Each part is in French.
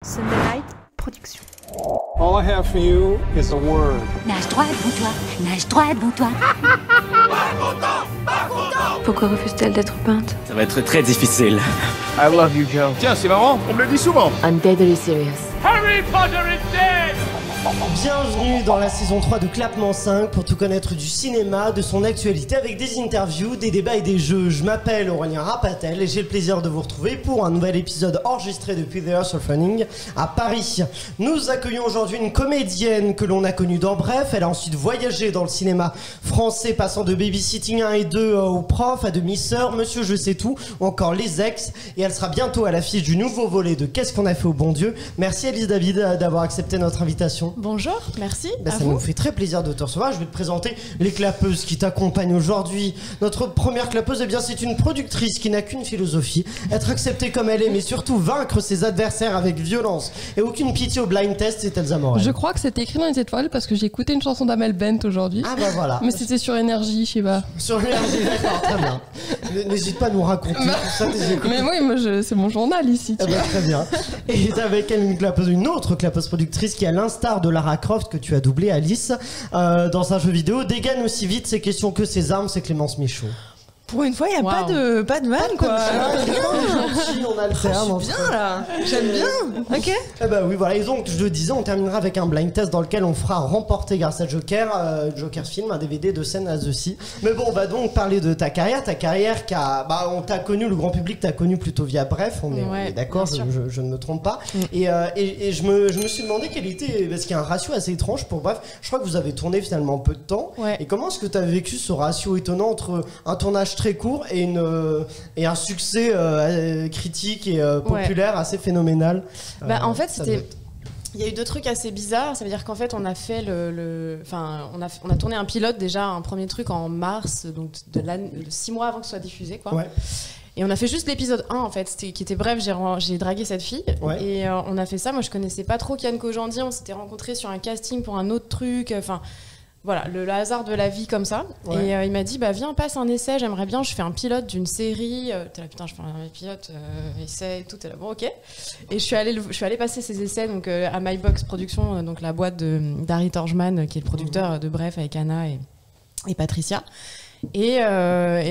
Sunday Night Production. All I have for you is a word. Nage droit devant toi, nage droit devant toi. Pourquoi refuse-t-elle d'être peinte? Ça va être très difficile. I love you, Joe. Tiens, c'est marrant, on me le dit souvent. I'm deadly serious. Harry Potter is dead. Bienvenue dans la saison 3 de Clapement 5 pour tout connaître du cinéma, de son actualité avec des interviews, des débats et des jeux. Je m'appelle Aurélien Rapatel et j'ai le plaisir de vous retrouver pour un nouvel épisode enregistré depuis The House of Running à Paris. Nous accueillons aujourd'hui une comédienne que l'on a connue dans Bref. Elle a ensuite voyagé dans le cinéma français passant de Babysitting 1 et 2 au Prof à Demi-sœur, Monsieur Je sais tout ou encore Les Ex. Et elle sera bientôt à l'affiche du nouveau volet de Qu'est-ce qu'on a fait au bon Dieu. Merci Alice David d'avoir accepté notre invitation. Bonjour, merci. Ça nous fait très plaisir de te recevoir. Je vais te présenter les clapeuses qui t'accompagnent aujourd'hui. Notre première clapeuse, c'est une productrice qui n'a qu'une philosophie, être acceptée comme elle est, mais surtout vaincre ses adversaires avec violence et aucune pitié au blind test. C'est Elsa Morel. Je crois que c'était écrit dans les étoiles parce que j'ai écouté une chanson d'Amel Bent aujourd'hui. Ah bah voilà. Mais c'était sur Énergie, je sais pas. Sur Énergie, d'accord, très bien. N'hésite pas à nous raconter tout ça. Mais oui, c'est mon journal ici. Ah bah, très bien. Et avec elle une autre clapeuse productrice qui, à l'instar de Lara Croft que tu as doublé, Alice, dans un jeu vidéo, dégaine aussi vite ses questions que ses armes, c'est Clémence Michaud. Pour une fois, il n'y a pas de mal, quoi. On a le terme. Je suis bien, là. J'aime bien. Ok. Eh ben oui, voilà. Et donc, je le disais, on terminera avec un blind test dans lequel on fera remporter grâce à Joker, Joker Film, un DVD de scène à The Sea. Mais bon, on va donc parler de ta carrière qui a, on t'a connu, le grand public t'a connu plutôt via Bref, on est d'accord, je ne me trompe pas. Et je me suis demandé quel était, parce qu'il y a un ratio assez étrange pour Bref. Je crois que vous avez tourné finalement peu de temps. Ouais. Et comment est-ce que tu as vécu ce ratio étonnant entre un tournage très court et un succès critique et populaire assez phénoménal? En fait, il y a eu deux trucs assez bizarres. Ça veut dire qu'en fait, on a fait on a tourné un pilote déjà, un premier truc en mars, donc de 6 mois avant que ce soit diffusé, quoi. Ouais. Et on a fait juste l'épisode 1 en fait, qui était bref, j'ai dragué cette fille. Ouais. Et on a fait ça, moi je connaissais pas trop Kian Kojandi, on s'était rencontrés sur un casting pour un autre truc, voilà, le hasard de la vie comme ça. Ouais. Et il m'a dit, viens, passe un essai, j'aimerais bien, je fais un pilote d'une série. T'es là, putain, je fais un pilote, essai et tout, t'es là, bon, ok. Et je suis allée passer ces essais donc, à MyBox Productions, donc la boîte d'Harry Torgman, qui est le producteur de Bref avec Anna et Patricia. Et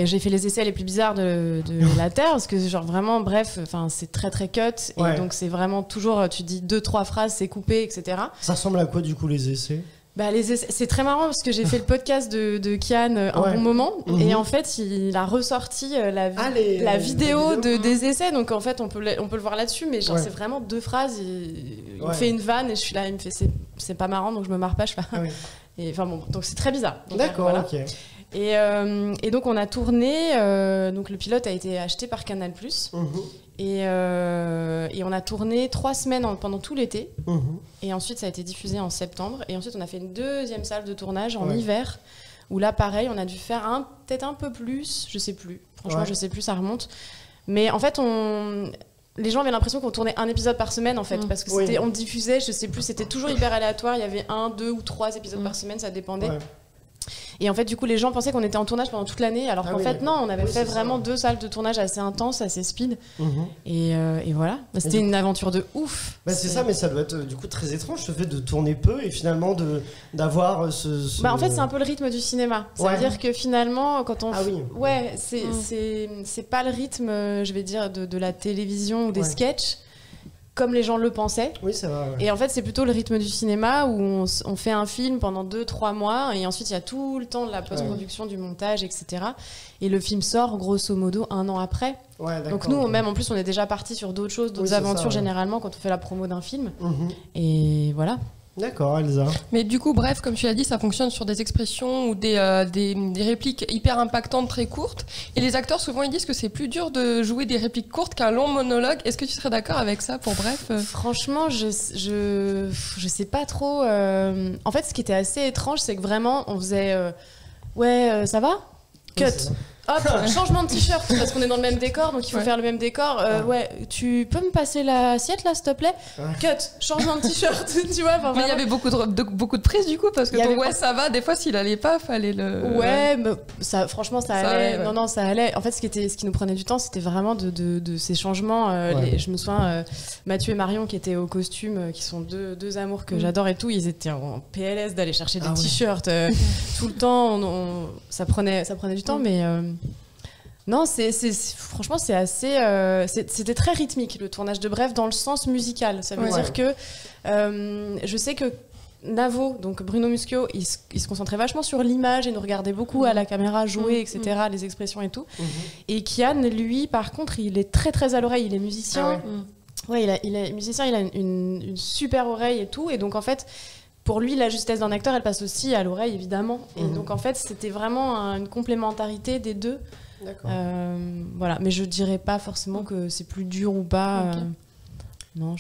j'ai fait les essais les plus bizarres de la Terre, parce que genre vraiment, bref, c'est très très cut. Et donc c'est vraiment toujours, tu dis 2-3 phrases, c'est coupé, etc. Ça ressemble à quoi du coup les essais? C'est très marrant parce que j'ai fait le podcast de Kian un bon moment et en fait il a ressorti la vidéo des essais, donc en fait on peut le voir là-dessus, mais genre c'est vraiment 2 phrases, il fait une vanne et je suis là, il me fait c'est pas marrant, donc je me marre pas, je fais et donc c'est très bizarre. Donc, d'accord, voilà. ok. Et donc on a tourné, donc le pilote a été acheté par Canal+. Et on a tourné 3 semaines pendant tout l'été. Et ensuite ça a été diffusé en septembre. Et ensuite on a fait une deuxième salle de tournage en hiver, où là pareil on a dû faire peut-être un peu plus, je sais plus, franchement je sais plus, ça remonte. Mais en fait les gens avaient l'impression qu'on tournait un épisode par semaine en fait, parce que on diffusait, je sais plus, c'était toujours hyper aléatoire, il y avait 1, 2 ou 3 épisodes par semaine, ça dépendait. Et en fait, du coup, les gens pensaient qu'on était en tournage pendant toute l'année, alors qu'en fait, non, on avait fait vraiment 2 salles de tournage assez intenses, assez speed. Et voilà, c'était une aventure de ouf. C'est ça, mais ça doit être du coup très étrange, ce fait de tourner peu et finalement d'avoir ce... En fait, c'est un peu le rythme du cinéma. Ça veut dire que finalement, quand on... c'est pas le rythme, je vais dire, de la télévision ou des sketchs, comme les gens le pensaient. Oui, ça va. Ouais. Et en fait, c'est plutôt le rythme du cinéma où on fait un film pendant 2-3 mois et ensuite il y a tout le temps de la post-production, du montage, etc. Et le film sort grosso modo 1 an après. Donc nous, même en plus, on est déjà parti sur d'autres choses, d'autres aventures généralement quand on fait la promo d'un film. Et voilà. D'accord, Elsa. Mais du coup, bref, comme tu l'as dit, ça fonctionne sur des expressions ou des répliques hyper impactantes, très courtes. Et les acteurs, souvent, ils disent que c'est plus dur de jouer des répliques courtes qu'un long monologue. Est-ce que tu serais d'accord avec ça pour Bref? Franchement, je sais pas trop. En fait, ce qui était assez étrange, c'est que vraiment, on faisait ça va? Cut. hop, changement de t-shirt, parce qu'on est dans le même décor, donc il faut faire le même décor. Ouais, tu peux me passer l'assiette là, s'il te plaît? Cut, changement de t-shirt, tu vois. Mais il y avait beaucoup de prises du coup, parce que ton ça va, des fois s'il allait pas, fallait le. Ouais, mais ça, franchement, ça allait. Non, ça allait. En fait, ce qui nous prenait du temps, c'était vraiment de ces changements. Je me souviens, Mathieu et Marion qui étaient au costume, qui sont deux amours que j'adore et tout, ils étaient en PLS d'aller chercher des t-shirts tout le temps. Ça prenait du temps, mais non, franchement, c'est assez. C'était très rythmique le tournage de Bref dans le sens musical. Ça veut dire que je sais que Navo, donc Bruno Muschio, il se concentrait vachement sur l'image et nous regardait beaucoup à la caméra jouer, etc., les expressions et tout. Et Kian, lui, par contre, il est très très à l'oreille. Il est musicien. Ouais, il est musicien. Il a une super oreille et tout. Et donc en fait. Pour lui, la justesse d'un acteur, elle passe aussi à l'oreille, évidemment. Et donc, en fait, c'était vraiment une complémentarité des deux. D'accord. Voilà. Mais je dirais pas forcément que c'est plus dur ou pas. Non,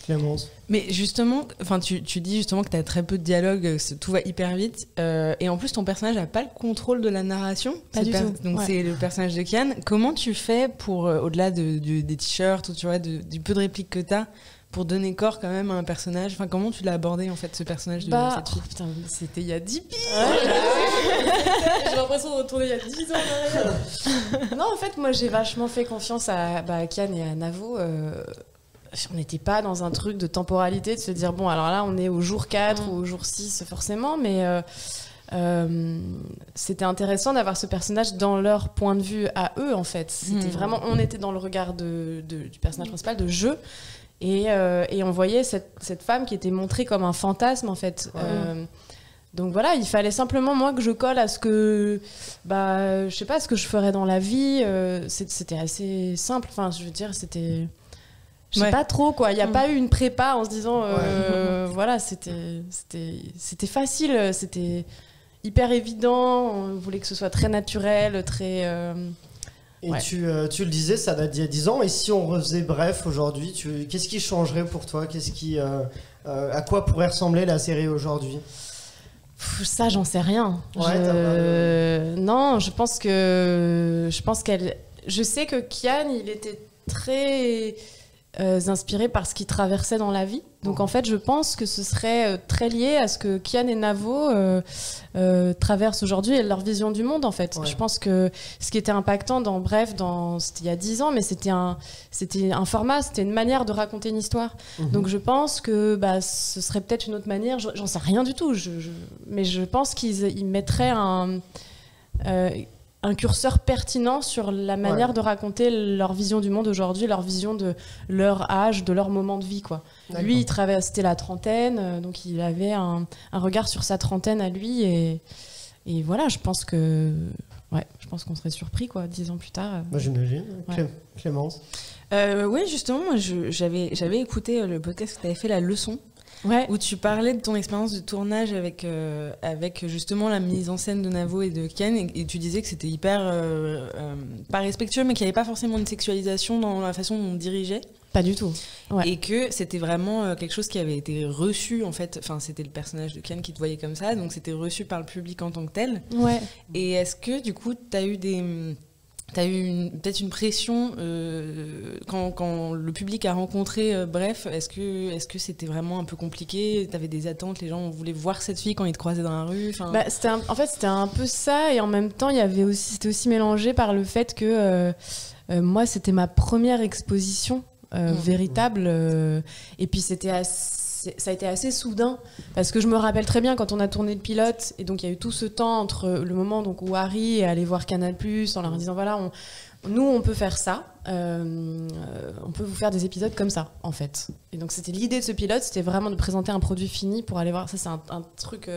Clémence. Mais justement, tu dis justement que tu as très peu de dialogue, tout va hyper vite. Et en plus, ton personnage n'a pas le contrôle de la narration. Pas du tout. Donc, c'est le personnage de Kian. Comment tu fais pour, au-delà des t-shirts, ou tu vois, du peu de répliques que tu as, pour donner corps quand même à un personnage? Enfin, comment tu l'as abordé en fait, ce personnage de cette fille? Putain, c'était il y a 10 piges. J'ai l'impression de retourner il y a 10 ans en arrière. Non, en fait, moi j'ai vachement fait confiance à Kian et à Navo. On n'était pas dans un truc de temporalité, de se dire bon, alors là on est au jour 4 ou au jour 6 forcément, mais c'était intéressant d'avoir ce personnage dans leur point de vue à eux en fait. C'était vraiment, on était dans le regard du personnage principal de jeu. Et on voyait cette femme qui était montrée comme un fantasme en fait. Donc voilà, il fallait simplement moi que je colle à ce que, je sais pas, ce que je ferais dans la vie. C'était assez simple. Enfin, je veux dire, c'était, je sais pas trop quoi. Il y a pas eu une prépa en se disant, voilà, c'était facile, c'était hyper évident. On voulait que ce soit très naturel, très. Et tu le disais, ça date d'il y a 10 ans. Et si on refaisait Bref aujourd'hui, qu'est-ce qui changerait pour toi? À quoi pourrait ressembler la série aujourd'hui? Ça, j'en sais rien. Non, je sais que Kian, il était très inspiré par ce qu'il traversait dans la vie. Donc en fait, je pense que ce serait très lié à ce que Kian et Navo traversent aujourd'hui et leur vision du monde en fait. Je pense que ce qui était impactant dans Bref, c'était il y a 10 ans, mais c'était un format, c'était une manière de raconter une histoire. Donc je pense que ce serait peut-être une autre manière, j'en sais rien du tout, mais je pense qu'ils mettraient un curseur pertinent sur la manière de raconter leur vision du monde aujourd'hui, leur vision de leur âge, de leur moment de vie, quoi. Lui, c'était la trentaine, donc il avait un regard sur sa trentaine à lui, et voilà, je pense qu'on serait surpris, quoi, 10 ans plus tard. J'imagine. Clémence. Oui, justement, moi, j'avais écouté le podcast que tu avais fait, La Leçon. Où tu parlais de ton expérience de tournage avec justement la mise en scène de Navo et de Kian, et tu disais que c'était hyper pas respectueux, mais qu'il n'y avait pas forcément une sexualisation dans la façon dont on dirigeait. Pas du tout. Et que c'était vraiment quelque chose qui avait été reçu en fait. Enfin, c'était le personnage de Kian qui te voyait comme ça, donc c'était reçu par le public en tant que tel. Et est-ce que du coup t'as eu peut-être une pression quand le public a rencontré Bref, est-ce que c'était vraiment un peu compliqué? T'avais des attentes, les gens voulaient voir cette fille quand ils te croisaient dans la rue? C'était un peu ça, et en même temps c'était aussi mélangé par le fait que moi c'était ma première exposition véritable, et puis ça a été assez soudain, parce que je me rappelle très bien quand on a tourné le pilote, et donc il y a eu tout ce temps entre le moment donc, où Harry est allé voir Canal+, en leur disant voilà, nous on peut faire ça, on peut vous faire des épisodes comme ça en fait. Et donc c'était l'idée de ce pilote, c'était vraiment de présenter un produit fini pour aller voir. Ça c'est un truc,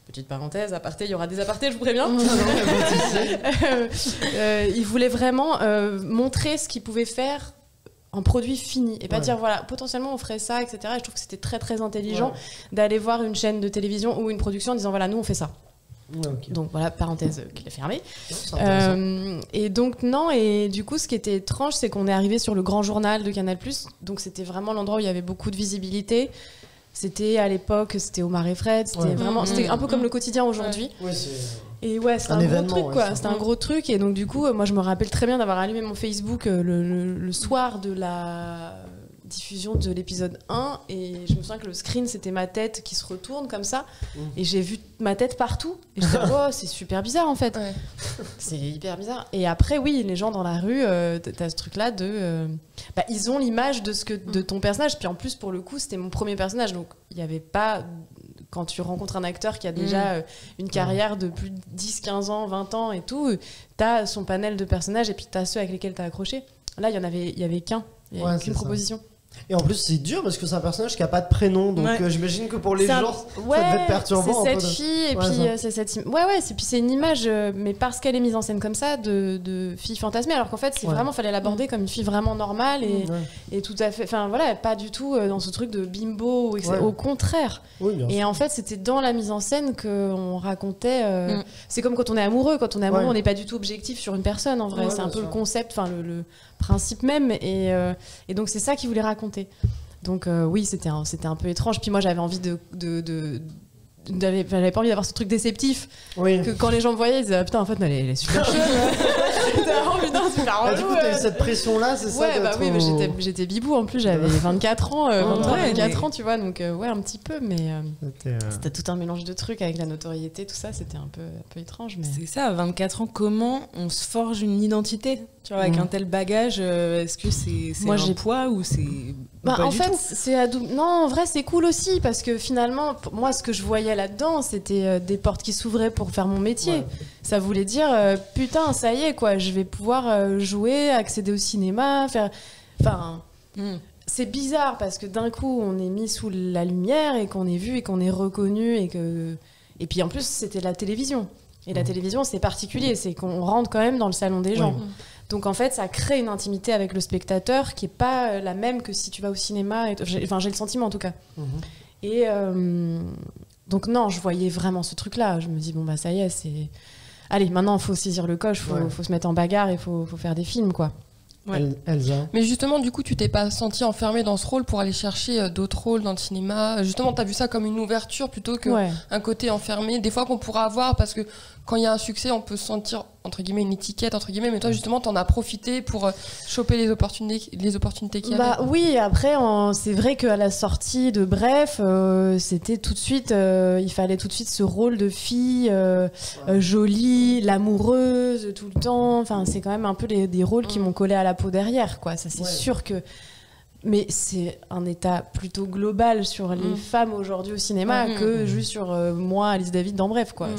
petite parenthèse, aparté, il y aura des apartés, je vous préviens. Il voulait vraiment montrer ce qu'il pouvait faire en produit fini, et pas dire voilà, potentiellement on ferait ça, etc. Et je trouve que c'était très très intelligent d'aller voir une chaîne de télévision ou une production en disant voilà, nous on fait ça. Donc voilà, parenthèse qu'il a fermée. Et donc non, et du coup ce qui était étrange, c'est qu'on est arrivé sur le grand journal de Canal+, donc c'était vraiment l'endroit où il y avait beaucoup de visibilité. C'était à l'époque, c'était Omar et Fred, c'était vraiment, c'était un peu comme le quotidien aujourd'hui. Et ouais, c'était un gros truc, quoi. C'était un gros truc. Et donc, du coup, moi, je me rappelle très bien d'avoir allumé mon Facebook le soir de la diffusion de l'épisode 1. Et je me souviens que le screen, c'était ma tête qui se retourne comme ça. Et j'ai vu ma tête partout. Et je me disais, oh, c'est super bizarre, en fait. Ouais. C'est hyper bizarre. Et après, oui, les gens dans la rue, t'as ce truc-là de... ils ont l'image de ton personnage. Puis en plus, pour le coup, c'était mon premier personnage. Donc, il n'y avait pas... Quand tu rencontres un acteur qui a déjà une carrière de plus de 10, 15 ans, 20 ans et tout, t'as son panel de personnages et puis t'as ceux avec lesquels t'as accroché. Là, il y avait qu'un. Il n'y avait qu'une proposition. Et en plus, c'est dur parce que c'est un personnage qui n'a pas de prénom. Donc j'imagine que pour les gens, ça devait être perturbant. C'est cette fille, et puis c'est cette... c'est une image, mais parce qu'elle est mise en scène comme ça, de fille fantasmée. Alors qu'en fait, c'est vraiment, fallait l'aborder comme une fille vraiment normale et tout à fait... Enfin voilà, pas du tout dans ce truc de bimbo, au contraire. Et en fait, c'était dans la mise en scène qu'on racontait... C'est comme quand on est amoureux. Quand on est amoureux, on n'est pas du tout objectif sur une personne, en vrai. C'est un peu le concept, enfin le principe même. Et donc, c'est ça qu'il voulait raconter. Donc oui, c'était un peu étrange. Puis moi, j'avais envie j'avais pas envie d'avoir ce truc déceptif que quand les gens me voyaient, ils disaient putain, en fait, elle est super chouette. Du coup, t'as eu cette pression-là, c'est ça? Oui, mais j'étais bibou en plus, j'avais 24 ans, 23-24 ans, tu vois, donc un petit peu, mais c'était tout un mélange de trucs avec la notoriété, tout ça, c'était un peu étrange. Mais... C'est ça, à 24 ans, comment on se forge une identité? Tu vois, avec un tel bagage, est-ce que c'est un poids ou c'est... en fait, non, en vrai, c'est cool aussi parce que finalement, moi, ce que je voyais là-dedans, c'était des portes qui s'ouvraient pour faire mon métier. Ça voulait dire, putain, ça y est, quoi, je vais pouvoir jouer, accéder au cinéma, faire... Enfin, c'est bizarre parce que d'un coup, on est mis sous la lumière et qu'on est vu et qu'on est reconnu et puis en plus, c'était la télévision. Et la télévision, c'est particulier, c'est qu'on rentre quand même dans le salon des gens. Donc en fait, ça crée une intimité avec le spectateur qui est pas la même que si tu vas au cinéma. Enfin, j'ai le sentiment en tout cas. Et donc non, je voyais vraiment ce truc-là. Je me dis bon bah ça y est, c'est. Allez, maintenant il faut saisir le coche, faut se mettre en bagarre et faut faire des films quoi. Elsa. Mais justement, du coup, tu t'es pas sentie enfermée dans ce rôle pour aller chercher d'autres rôles dans le cinéma. Justement, t'as vu ça comme une ouverture plutôt qu'un côté enfermé. Des fois qu'on pourra avoir parce que quand il y a un succès, on peut se sentir entre guillemets une étiquette entre guillemets. Mais toi, justement, t'en as profité pour choper les opportunités qu'il y avait. Oui. Après, c'est vrai qu'à la sortie de Bref, c'était tout de suite, il fallait tout de suite ce rôle de fille jolie, l'amoureuse tout le temps. Enfin, c'est quand même un peu des rôles qui m'ont collé à la peau derrière, quoi. Ça, c'est sûr que. Mais c'est un état plutôt global sur les femmes aujourd'hui au cinéma que juste sur moi, Alice David dans Bref, quoi.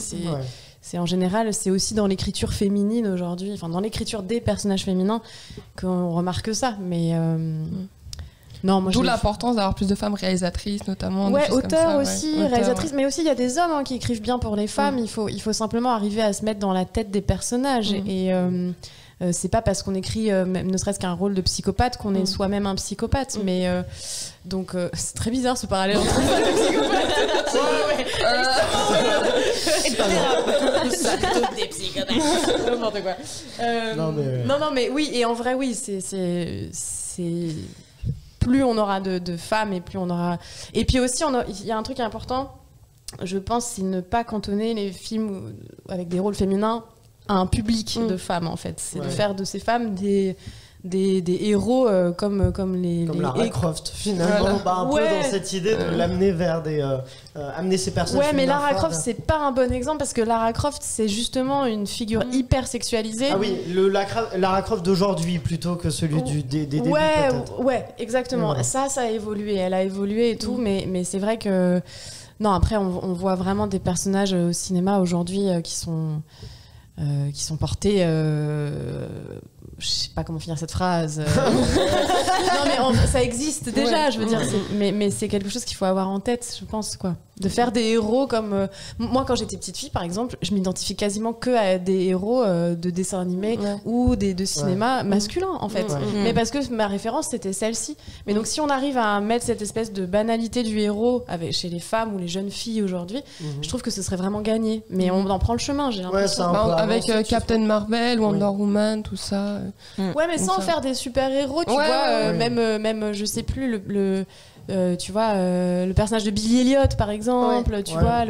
C'est en général, c'est aussi dans l'écriture féminine aujourd'hui, enfin dans l'écriture des personnages féminins qu'on remarque ça. Mais non, moi. D'où l'importance d'avoir plus de femmes réalisatrices, notamment. Auteurs aussi, réalisatrices, mais aussi il y a des hommes qui écrivent bien pour les femmes. Il faut simplement arriver à se mettre dans la tête des personnages et c'est pas parce qu'on écrit ne serait-ce qu'un rôle de psychopathe qu'on est soi-même un psychopathe. Mais donc c'est très bizarre ce parallèle entre des psychopathes. N'importe quoi. Non, mais oui, et en vrai, oui, c'est plus on aura de femmes et plus on aura. Et puis aussi, il y a un truc important, je pense, c'est ne pas cantonner les films avec des rôles féminins à un public de femmes, en fait. C'est de faire de ces femmes des héros comme Lara Croft, finalement, un peu dans cette idée de l'amener vers amener ces personnages. Mais Lara Croft, c'est pas un bon exemple parce que Lara Croft, c'est justement une figure hyper sexualisée. Ah oui, Lara Croft d'aujourd'hui plutôt que celui des débuts, peut-être. Ouais, exactement. Ça a évolué, elle a évolué et tout, mais c'est vrai que... Non, après, on voit vraiment des personnages au cinéma aujourd'hui qui sont portés... je sais pas comment finir cette phrase. Non, mais ça existe déjà, je veux dire. Mais c'est quelque chose qu'il faut avoir en tête, je pense, quoi. De faire des héros comme... moi, quand j'étais petite fille, par exemple, je m'identifie quasiment que à des héros de dessins animés ou de cinéma masculin, en fait. Mais parce que ma référence, c'était celle-ci. Mais donc, si on arrive à mettre cette espèce de banalité du héros chez les femmes ou les jeunes filles aujourd'hui, je trouve que ce serait vraiment gagné. Mais on en prend le chemin, j'ai l'impression. Avec Captain Marvel, Wonder Woman, tout ça. Ouais, mais sans faire des super-héros, tu vois. Même, je sais plus, tu vois, le personnage de Billy Elliot, par exemple, tu vois,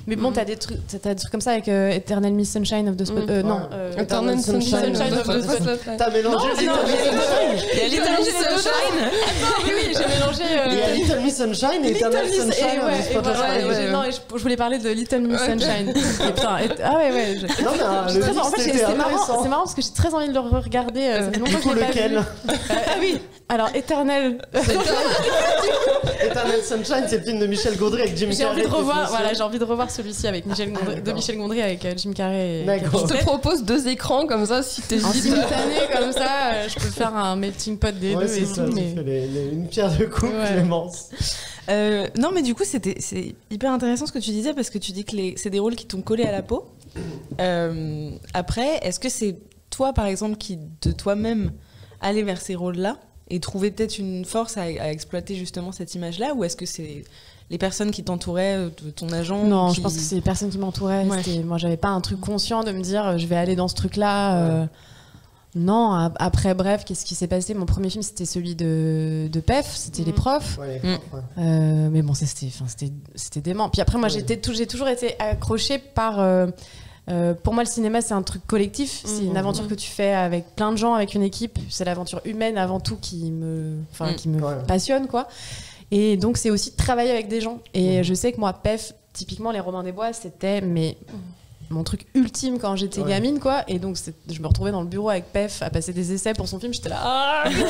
mais bon, t'as des trucs comme ça avec Eternal Miss Sunshine of the Spotlight. Non, Eternal Sunshine of the Spotlight. T'as mélangé Little Miss Sunshine. Oui, j'ai mélangé. Il y a Little Miss Sunshine et Eternal Sunshine of the Spotlight. Non, je voulais parler de Little Miss Sunshine. Ah ouais. Non, mais en fait, c'est marrant parce que j'ai très envie de le regarder. Ça fait longtemps que je l'ai pas vu. Oui. Alors, Eternal Sunshine, c'est le film de Michel Gondry avec Jim Carrey. J'ai envie de revoir celui-ci avec Michel Gondry avec Jim Carrey. Je te propose 2 écrans comme ça, si t'hésites. En simultané comme ça, je peux faire un melting pot des deux et tout. Une pierre de coupe, Clémence. Non, mais du coup, c'est hyper intéressant ce que tu disais, parce que tu dis que c'est des rôles qui t'ont collé à la peau. Après, est-ce que c'est toi, par exemple, qui de toi-même allais vers ces rôles-là et trouver peut-être une force à exploiter justement cette image-là, ou est-ce que c'est les personnes qui t'entouraient, ton agent? Non, je pense que c'est les personnes qui m'entouraient. Moi, j'avais pas un truc conscient de me dire je vais aller dans ce truc-là. Non, après, bref, qu'est-ce qui s'est passé? Mon premier film, c'était celui de PEF, c'était Les Profs. Mais bon, c'était dément. Puis après, moi, j'ai toujours été accrochée par... pour moi, le cinéma, c'est un truc collectif. C'est une aventure que tu fais avec plein de gens, avec une équipe. C'est l'aventure humaine avant tout qui me passionne, quoi. Et donc, c'est aussi de travailler avec des gens. Et je sais que moi, PEF, typiquement, Les Robins des Bois, c'était mon truc ultime quand j'étais gamine, quoi. Et donc, je me retrouvais dans le bureau avec PEF à passer des essais pour son film. J'étais là, je suis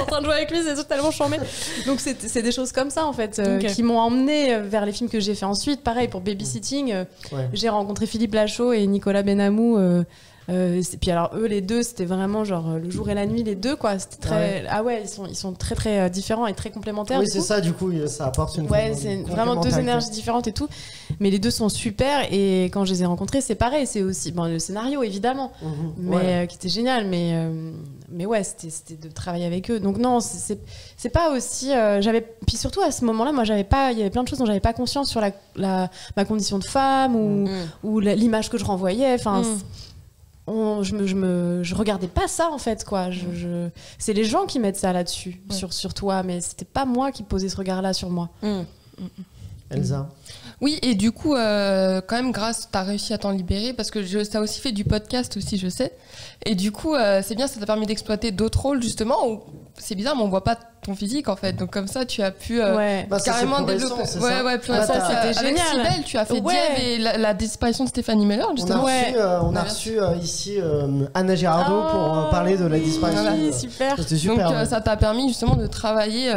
en train de jouer avec lui, c'est totalement charmé. Donc, c'est des choses comme ça, en fait, qui m'ont emmenée vers les films que j'ai fait ensuite. Pareil, pour Babysitting, j'ai rencontré Philippe Lachaud et Nicolas Benamou. Puis alors eux les deux, c'était vraiment genre le jour et la nuit, les deux, quoi. C'était très ils sont très très différents et très complémentaires. Oui, c'est ça, du coup ça apporte une c'est vraiment 2 énergies différentes et tout, mais les deux sont super. Et quand je les ai rencontrés, c'est pareil, c'est aussi le scénario évidemment, mais qui était génial, mais ouais, c'était de travailler avec eux. Donc non, c'est pas aussi puis surtout à ce moment-là, moi il y avait plein de choses dont j'avais pas conscience sur ma condition de femme ou l'image que je renvoyais, enfin je regardais pas ça, en fait, quoi. C'est les gens qui mettent ça là-dessus, sur toi, mais c'était pas moi qui posais ce regard-là sur moi. Elsa? Oui, et du coup, quand même, t'as réussi à t'en libérer, parce que t'as aussi fait du podcast aussi, je sais. Et du coup, c'est bien, ça t'a permis d'exploiter d'autres rôles, justement, où c'est bizarre, mais on voit pas ton physique, en fait. Donc comme ça, tu as pu carrément développer. Plus récent, c'était génial. Avec Cybèle, tu as fait Diev et la disparition de Stéphanie Meller, justement. On a reçu ici Anna Girardot pour parler de la disparition. Oui, super. C'était super. Donc ça t'a permis justement de travailler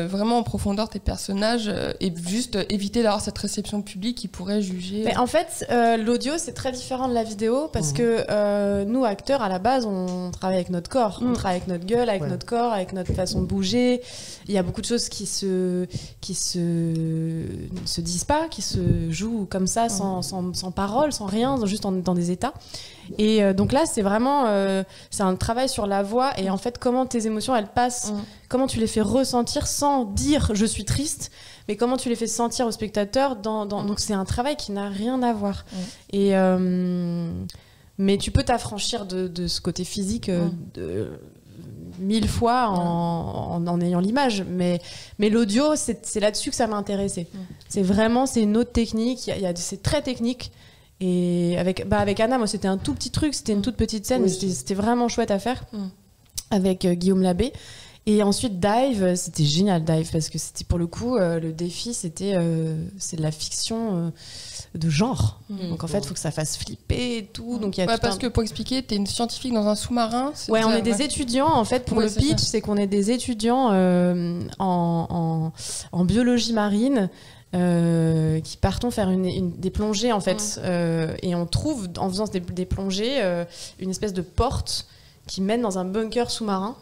vraiment en profondeur tes personnages et juste éviter d'avoir cette réception publique qui pourrait juger. Mais en fait, l'audio, c'est très différent de la vidéo, parce que nous, acteurs, à la base, on travaille avec notre corps. On travaille avec notre gueule, avec notre corps, avec notre façon de bouger. Il y a beaucoup de choses qui se disent pas, qui se jouent comme ça, sans parole, sans rien, juste dans des états. Et donc là, c'est vraiment c'est un travail sur la voix, et en fait, comment tes émotions, elles passent, comment tu les fais ressentir sans dire je suis triste, mais comment tu les fais sentir au spectateur. Donc c'est un travail qui n'a rien à voir. Et mais tu peux t'affranchir de ce côté physique 1000 fois en ayant l'image, mais l'audio, c'est là-dessus que ça m'a intéressée. C'est une autre technique, c'est très technique. Et avec Anna, moi, c'était un tout petit truc, c'était une toute petite scène, mais c'était vraiment chouette à faire avec Guillaume Labbé. Et ensuite Dive, c'était génial, Dive, parce que c'était, pour le coup, le défi, c'est de la fiction de genre. Donc en fait, il faut que ça fasse flipper et tout. Donc, parce que pour expliquer, t'es une scientifique dans un sous-marin. Ouais, on est des étudiants, en fait, pour le pitch, c'est qu'on est des étudiants en biologie marine. Qui partons faire des plongées, en fait, et on trouve, en faisant des plongées, une espèce de porte qui mène dans un bunker sous-marin.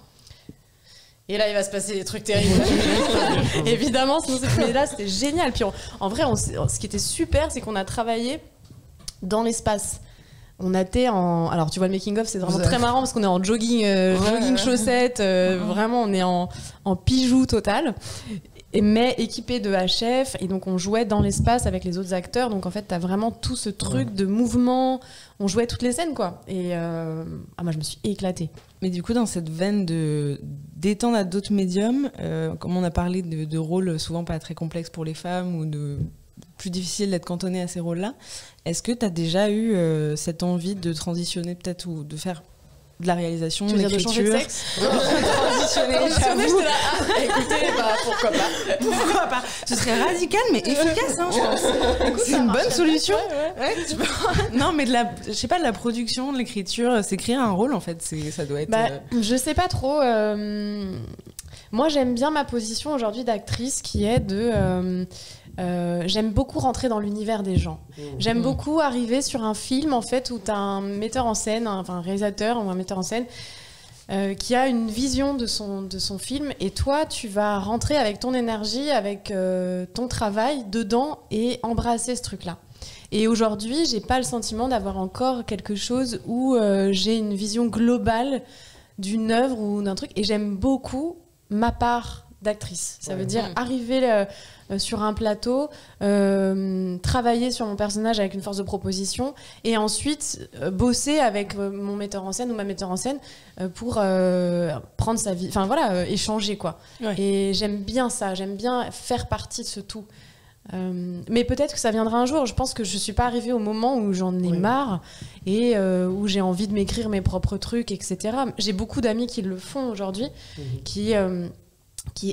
Et là, il va se passer des trucs terribles. Évidemment, sinon mais là, c'était génial. Puis en vrai, ce qui était super, c'est qu'on a travaillé dans l'espace. On était alors tu vois, le making of, c'est vraiment très marrant parce qu'on est en jogging chaussettes, vraiment on est en pigeou total. mais équipé de HF, et donc on jouait dans l'espace avec les autres acteurs, donc en fait t'as vraiment tout ce truc de mouvement, on jouait toutes les scènes quoi, et moi je me suis éclatée. Mais du coup dans cette veine d'étendre à d'autres médiums, comme on a parlé de rôles souvent pas très complexes pour les femmes, ou de plus difficile d'être cantonné à ces rôles-là, est-ce que t'as déjà eu cette envie de transitionner peut-être, ou de faire de la réalisation, de l'écriture, de changer de sexe. Transitionner, j'étais là. Écoutez, pourquoi pas. Pourquoi pas. Ce serait radical mais efficace, hein, je pense. C'est une bonne solution. Ouais, non, mais de la production, de l'écriture, c'est créer un rôle en fait. Ça doit être. Je sais pas trop. Moi, j'aime bien ma position aujourd'hui d'actrice, qui est de. J'aime beaucoup rentrer dans l'univers des gens. J'aime beaucoup arriver sur un film en fait où tu as un metteur en scène, un réalisateur ou un metteur en scène qui a une vision de son film, et toi tu vas rentrer avec ton énergie, avec ton travail dedans et embrasser ce truc-là. Et aujourd'hui, j'ai pas le sentiment d'avoir encore quelque chose où j'ai une vision globale d'une œuvre ou d'un truc, et j'aime beaucoup ma part d'actrice. Ça veut dire arriver sur un plateau, travailler sur mon personnage avec une force de proposition, et ensuite bosser avec mon metteur en scène ou ma metteur en scène pour prendre sa vie, enfin voilà, échanger quoi. Et j'aime bien ça, j'aime bien faire partie de ce tout. Mais peut-être que ça viendra un jour. Je pense que je suis pas arrivée au moment où j'en ai marre et où j'ai envie de m'écrire mes propres trucs, etc. J'ai beaucoup d'amis qui le font aujourd'hui, qui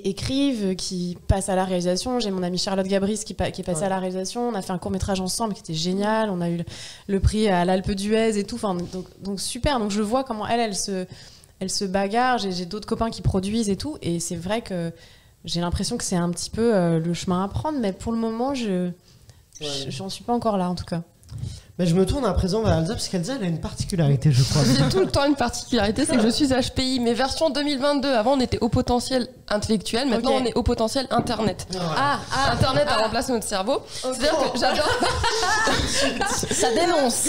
écrivent, qui passent à la réalisation. J'ai mon amie Charlotte Gabris qui est passée à la réalisation. On a fait un court-métrage ensemble qui était génial. On a eu le prix à l'Alpe d'Huez et tout. Enfin, donc super. Donc je vois comment elle se bagarre. J'ai d'autres copains qui produisent et tout. Et c'est vrai que j'ai l'impression que c'est un petit peu le chemin à prendre. Mais pour le moment, j'en suis pas encore là, en tout cas. Mais je me tourne à présent vers Elsa, parce qu'Elsa, elle a une particularité, je crois. J'ai tout le temps une particularité, c'est que je suis HPI, mais version 2022. Avant, on était haut potentiel intellectuel, maintenant on est haut potentiel Internet. Internet a remplacé notre cerveau. C'est-à-dire que j'adore... ça dénonce.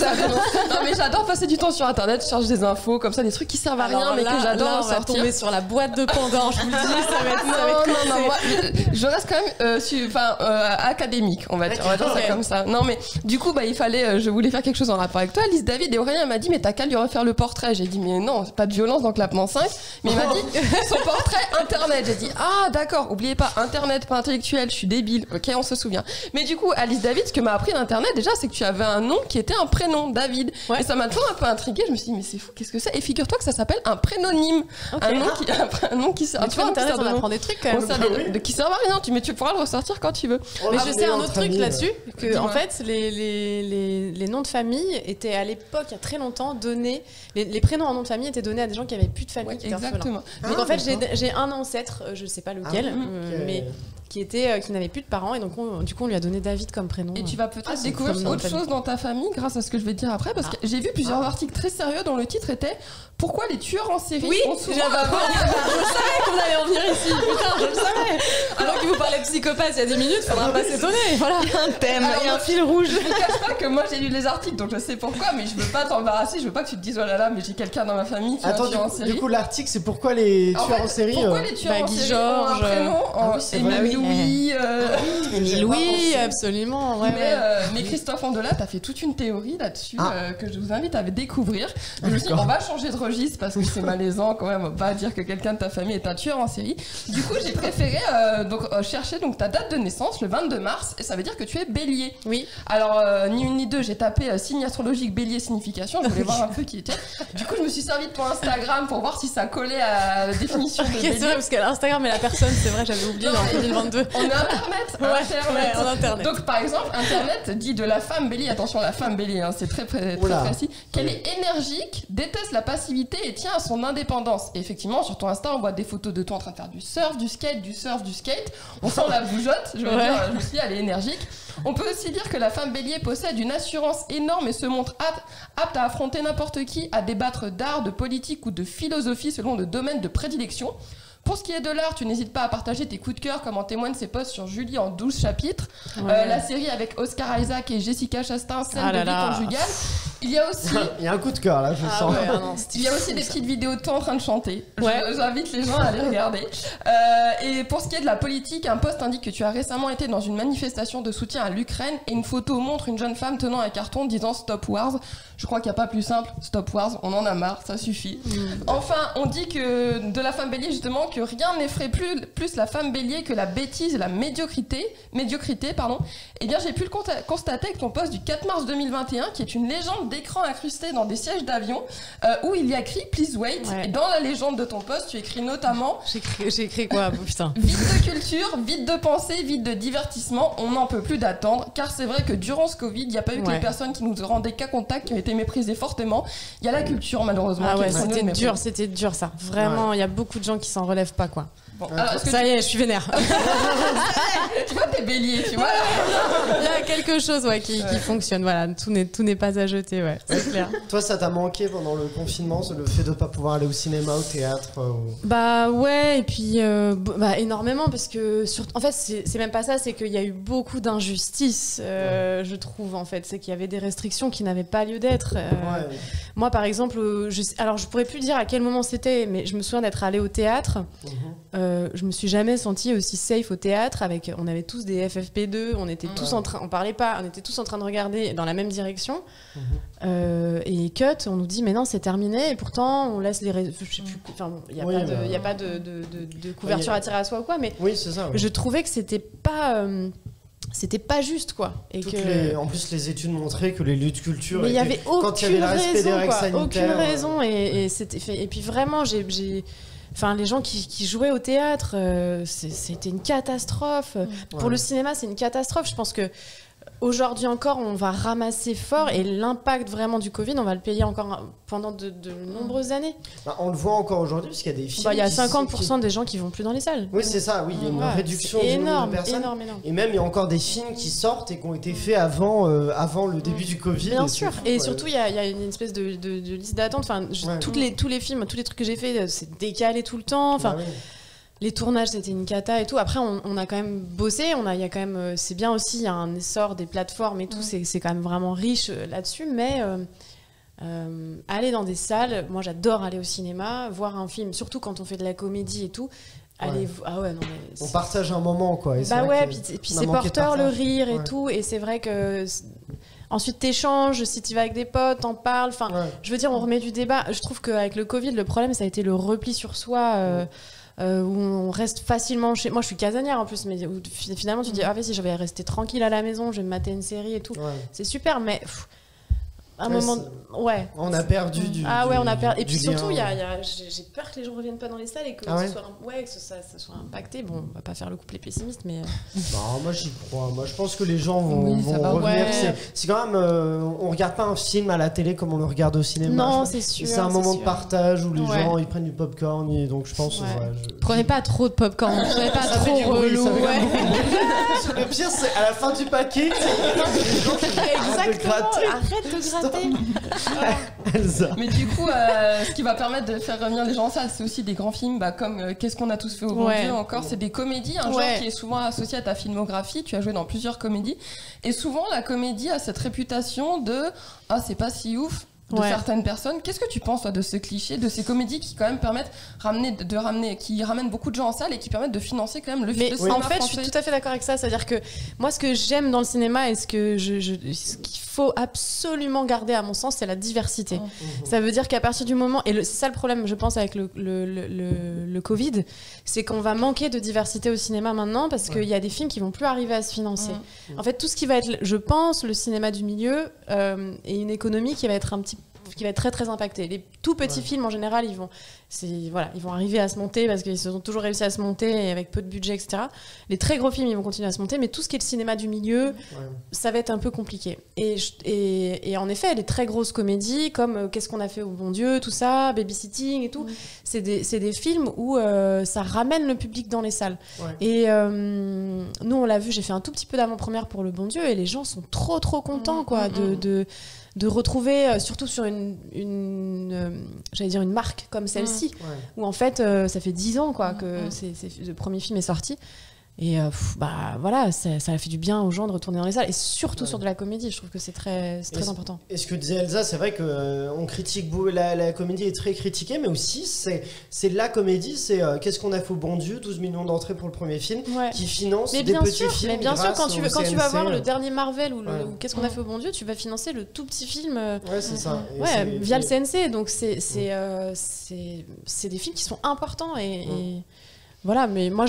Non, mais j'adore passer du temps sur Internet, je cherche des infos, comme ça, des trucs qui servent à rien, mais que j'adore ressortir. On va tomber sur la boîte de Pandore, je vous le dis, ça va être... Non, moi, je reste quand même académique, on va dire ça comme ça. Non, mais du coup, il fallait... je voulais faire quelque chose en rapport avec toi. Alice David, et Aurélien m'a dit, mais t'as qu'à lui refaire le portrait. J'ai dit, mais non, pas de violence dans Clapement 5. Mais il m'a dit, son portrait Internet. J'ai dit, ah d'accord, oubliez pas, Internet, pas intellectuel, je suis débile. Ok, on se souvient. Mais du coup, Alice David, ce que m'a appris d'Internet, déjà, c'est que tu avais un nom qui était un prénom, David. Et ça m'a toujours un peu intriguée. Je me suis dit, mais c'est fou, qu'est-ce que c'est? Et figure-toi que ça s'appelle un prénonyme. Un nom qui sert. Tu vois, Internet, on apprend des trucs quand même. Qui servent à rien. Mais tu pourras le ressortir quand tu veux. Mais je sais un autre truc là-dessus, que en fait, les noms de famille étaient à l'époque, il y a très longtemps, donnés. Les prénoms en nom de famille étaient donnés à des gens qui avaient plus de famille, qui étaient orphelins. Donc en fait, j'ai un ancêtre, je sais pas lequel, mais qui n'avait plus de parents, et donc du coup on lui a donné David comme prénom. Et tu vas peut-être découvrir autre chose dans ta famille grâce à ce que je vais te dire après, parce que j'ai vu plusieurs articles très sérieux dont le titre était pourquoi les tueurs en série ont souvent... Je savais qu'on allait en venir ici, putain, je le savais. Alors que vous parlez de psychopathe il y a 10 minutes, faudra pas s'étonner. Voilà, il y a un thème, il y a un fil rouge. Je vous cache pas que moi j'ai lu les articles, donc je sais pourquoi, mais je veux pas t'embarrasser, je veux pas que tu te dises oh là là, mais j'ai quelqu'un dans ma famille qui est un tueur en série. Du coup, l'article c'est pourquoi les tueurs en série. Pourquoi les tueurs en série ont un prénom, Émile Louis, absolument. Mais Christophe Andolat a fait toute une théorie là-dessus que je vous invite à découvrir. Je me suis dit, on va changer de registre parce que c'est malaisant quand même, on va pas dire que quelqu'un de ta famille est un tueur en série. Du coup, j'ai préféré chercher ta date de naissance, le 22 mars, et ça veut dire que tu es bélier. Oui. Alors, ni une ni deux, j'ai tapé signe astrologique bélier signification, je voulais voir un peu qui était. Du coup, je me suis servi de ton Instagram pour voir si ça collait à la définition de bélier. C'est vrai, parce que l'Instagram et la personne, c'est vrai, j'avais oublié en 2022. On a Internet. En Internet. Donc, par exemple, Internet dit de la femme bélier, attention, la femme bélier, c'est très précis, qu'elle est énergique, déteste la passivité et tient à son indépendance. Et effectivement, sur ton Insta, on voit des photos de toi en train de faire du surf, du skate. On sent la bougeotte, je me suis dit, elle est énergique. On peut aussi dire que la femme bélier possède une assurance énorme et se montre apte à affronter n'importe qui, à débattre d'art, de politique ou de philosophie selon le domaine de prédilection. Pour ce qui est de l'art, tu n'hésites pas à partager tes coups de cœur, comme en témoignent ses posts sur Julie en 12 chapitres. La série avec Oscar Isaac et Jessica Chastain, scène de vie conjugale. Il y a aussi... Il y a un coup de cœur là, je sens. Ouais, non, il y a aussi des petites vidéos de toi en train de chanter. J'invite les gens à aller regarder. Et pour ce qui est de la politique, un post indique que tu as récemment été dans une manifestation de soutien à l'Ukraine et une photo montre une jeune femme tenant un carton disant Stop Wars. Je crois qu'il n'y a pas plus simple. Stop Wars, on en a marre, ça suffit. Enfin, on dit que de la femme bélier justement que rien n'effraie plus la femme bélier que la bêtise et la médiocrité. Eh bien, j'ai pu le constater avec ton post du 4 mars 2021 qui est une légende d'écran incrusté dans des sièges d'avion où il y a écrit Please wait. Et dans la légende de ton post, tu écris notamment J'ai écrit quoi? Putain. Vide de culture, vide de pensée, vide de divertissement, on n'en peut plus d'attendre. Car c'est vrai que durant ce Covid, il n'y a pas eu que les personnes qui nous rendaient cas contact qui ont été méprisées fortement. Il y a la culture, malheureusement. Ah ouais, c'était dur ça. Vraiment, il y a beaucoup de gens qui s'en relèvent pas, quoi. Bon, alors, ça y est, je suis vénère. Tu vois, t'es bélier, tu vois. Il y a quelque chose qui fonctionne. Voilà, tout n'est pas à jeter, c'est clair. Toi, ça t'a manqué pendant le confinement, le fait de ne pas pouvoir aller au cinéma, au théâtre Bah ouais, et puis énormément, parce que en fait, c'est même pas ça, c'est qu'il y a eu beaucoup d'injustices, je trouve, en fait. C'est qu'il y avait des restrictions qui n'avaient pas lieu d'être. Moi, par exemple, alors je pourrais plus dire à quel moment c'était, mais je me souviens d'être allée au théâtre. Je me suis jamais sentie aussi safe au théâtre. On avait tous des FFP2, on était tous on parlait pas, on était tous en train de regarder dans la même direction. Et cut, on nous dit mais non, c'est terminé. Et pourtant, on laisse les, je sais plus, enfin, il y a pas de couverture à tirer à soi ou quoi. Mais c'est ça. Je trouvais que c'était pas juste, quoi. En plus, les études montraient que les lieux de culture. Mais il y avait aucune raison, aucune raison. Et c'était fait. Et puis vraiment, Enfin, les gens qui jouaient au théâtre, c'était une catastrophe. Pour le cinéma, c'est une catastrophe. Je pense que aujourd'hui encore, on va ramasser fort et l'impact vraiment du Covid, on va le payer encore pendant de nombreuses années. On le voit encore aujourd'hui parce qu'il y a des films. Il y a 50% des gens qui vont plus dans les salles. Oui, c'est ça. Oui, il y a une réduction du nombre de personnes. Énorme. Et même, il y a encore des films qui sortent et qui ont été faits avant le début du Covid. Bien sûr. Et surtout, il y a une espèce de liste d'attente. Enfin, tous les films, tous les trucs que j'ai faits, c'est décalé tout le temps. Enfin. Les tournages, c'était une cata et tout. Après, on a quand même bossé. Il y a quand même, c'est bien aussi, il y a un essor des plateformes et tout. C'est quand même vraiment riche là-dessus. Mais aller dans des salles, moi j'adore aller au cinéma, voir un film, surtout quand on fait de la comédie et tout. On partage un moment, quoi. Et puis c'est porteur le rire et tout. Et c'est vrai que ensuite t'échanges, si tu vas avec des potes, t'en parles. Enfin, je veux dire, on remet du débat. Je trouve qu'avec le Covid, le problème, ça a été le repli sur soi. Où on reste facilement chez... Moi, je suis casanière en plus, mais où, finalement, tu dis si je vais rester tranquille à la maison, je vais me mater une série et tout. C'est super, mais... un moment... On a perdu du... on a perdu. Et puis surtout, lien. J'ai peur que les gens reviennent pas dans les salles et que ça soit impacté. Bon, on va pas faire le couplet pessimiste, mais... Non, moi j'y crois. Moi je pense que les gens vont revenir. C'est quand même... on regarde pas un film à la télé comme on le regarde au cinéma. Non, c'est sûr. C'est un moment de partage où les gens ils prennent du popcorn et donc je pense... Prenez pas trop de popcorn. Prenez pas ça trop relou. Le pire, c'est à la fin du paquet, les gens qui exactement. Arrête de gratter. Mais du coup, ce qui va permettre de faire revenir les gens en salle, c'est aussi des grands films comme Qu'est-ce qu'on a tous fait au bon Dieu encore. C'est des comédies, un genre qui est souvent associé à ta filmographie. Tu as joué dans plusieurs comédies. Et souvent, la comédie a cette réputation de c'est pas si ouf de certaines personnes. Qu'est-ce que tu penses, toi, de ce cliché, de ces comédies qui quand même permettent qui ramènent beaucoup de gens en salle et qui permettent de financer quand même le cinéma français. En fait, je suis tout à fait d'accord avec ça. C'est-à-dire que moi, ce que j'aime dans le cinéma et ce qu'il faut absolument garder, à mon sens, c'est la diversité. Ça veut dire qu'à partir du moment... Et c'est ça le problème, je pense, avec le Covid, c'est qu'on va manquer de diversité au cinéma maintenant parce qu'il y a des films qui vont plus arriver à se financer. En fait, tout ce qui va être, je pense, le cinéma du milieu et une économie qui va être très très impactée. Les tout petits films en général, ils vont arriver à se monter parce qu'ils ont toujours réussi à se monter avec peu de budget, etc. Les très gros films, ils vont continuer à se monter, mais tout ce qui est le cinéma du milieu, ça va être un peu compliqué. Et en effet, les très grosses comédies comme Qu'est-ce qu'on a fait au bon Dieu, tout ça, Babysitting et tout, c'est des films où ça ramène le public dans les salles. Et nous, on l'a vu, j'ai fait un tout petit peu d'avant-première pour Le Bon Dieu et les gens sont trop contents quoi, de retrouver, surtout sur j'allais dire une marque comme celle-ci, où en fait ça fait 10 ans quoi, que le premier film est sorti. Et voilà, ça a fait du bien aux gens de retourner dans les salles, et surtout sur de la comédie. Je trouve que c'est très important. Et ce que disait Elsa, c'est vrai qu'on critique beaucoup, la comédie est très critiquée, mais aussi c'est la comédie, c'est qu'est-ce qu'on a fait au bon Dieu, 12 millions d'entrées pour le premier film, qui finance des petits films. Mais bien sûr, quand tu vas voir le dernier Marvel ou qu'est-ce qu'on a fait au bon Dieu, tu vas financer le tout petit film c'est ça. Via le CNC. Donc c'est des films qui sont importants et voilà, mais moi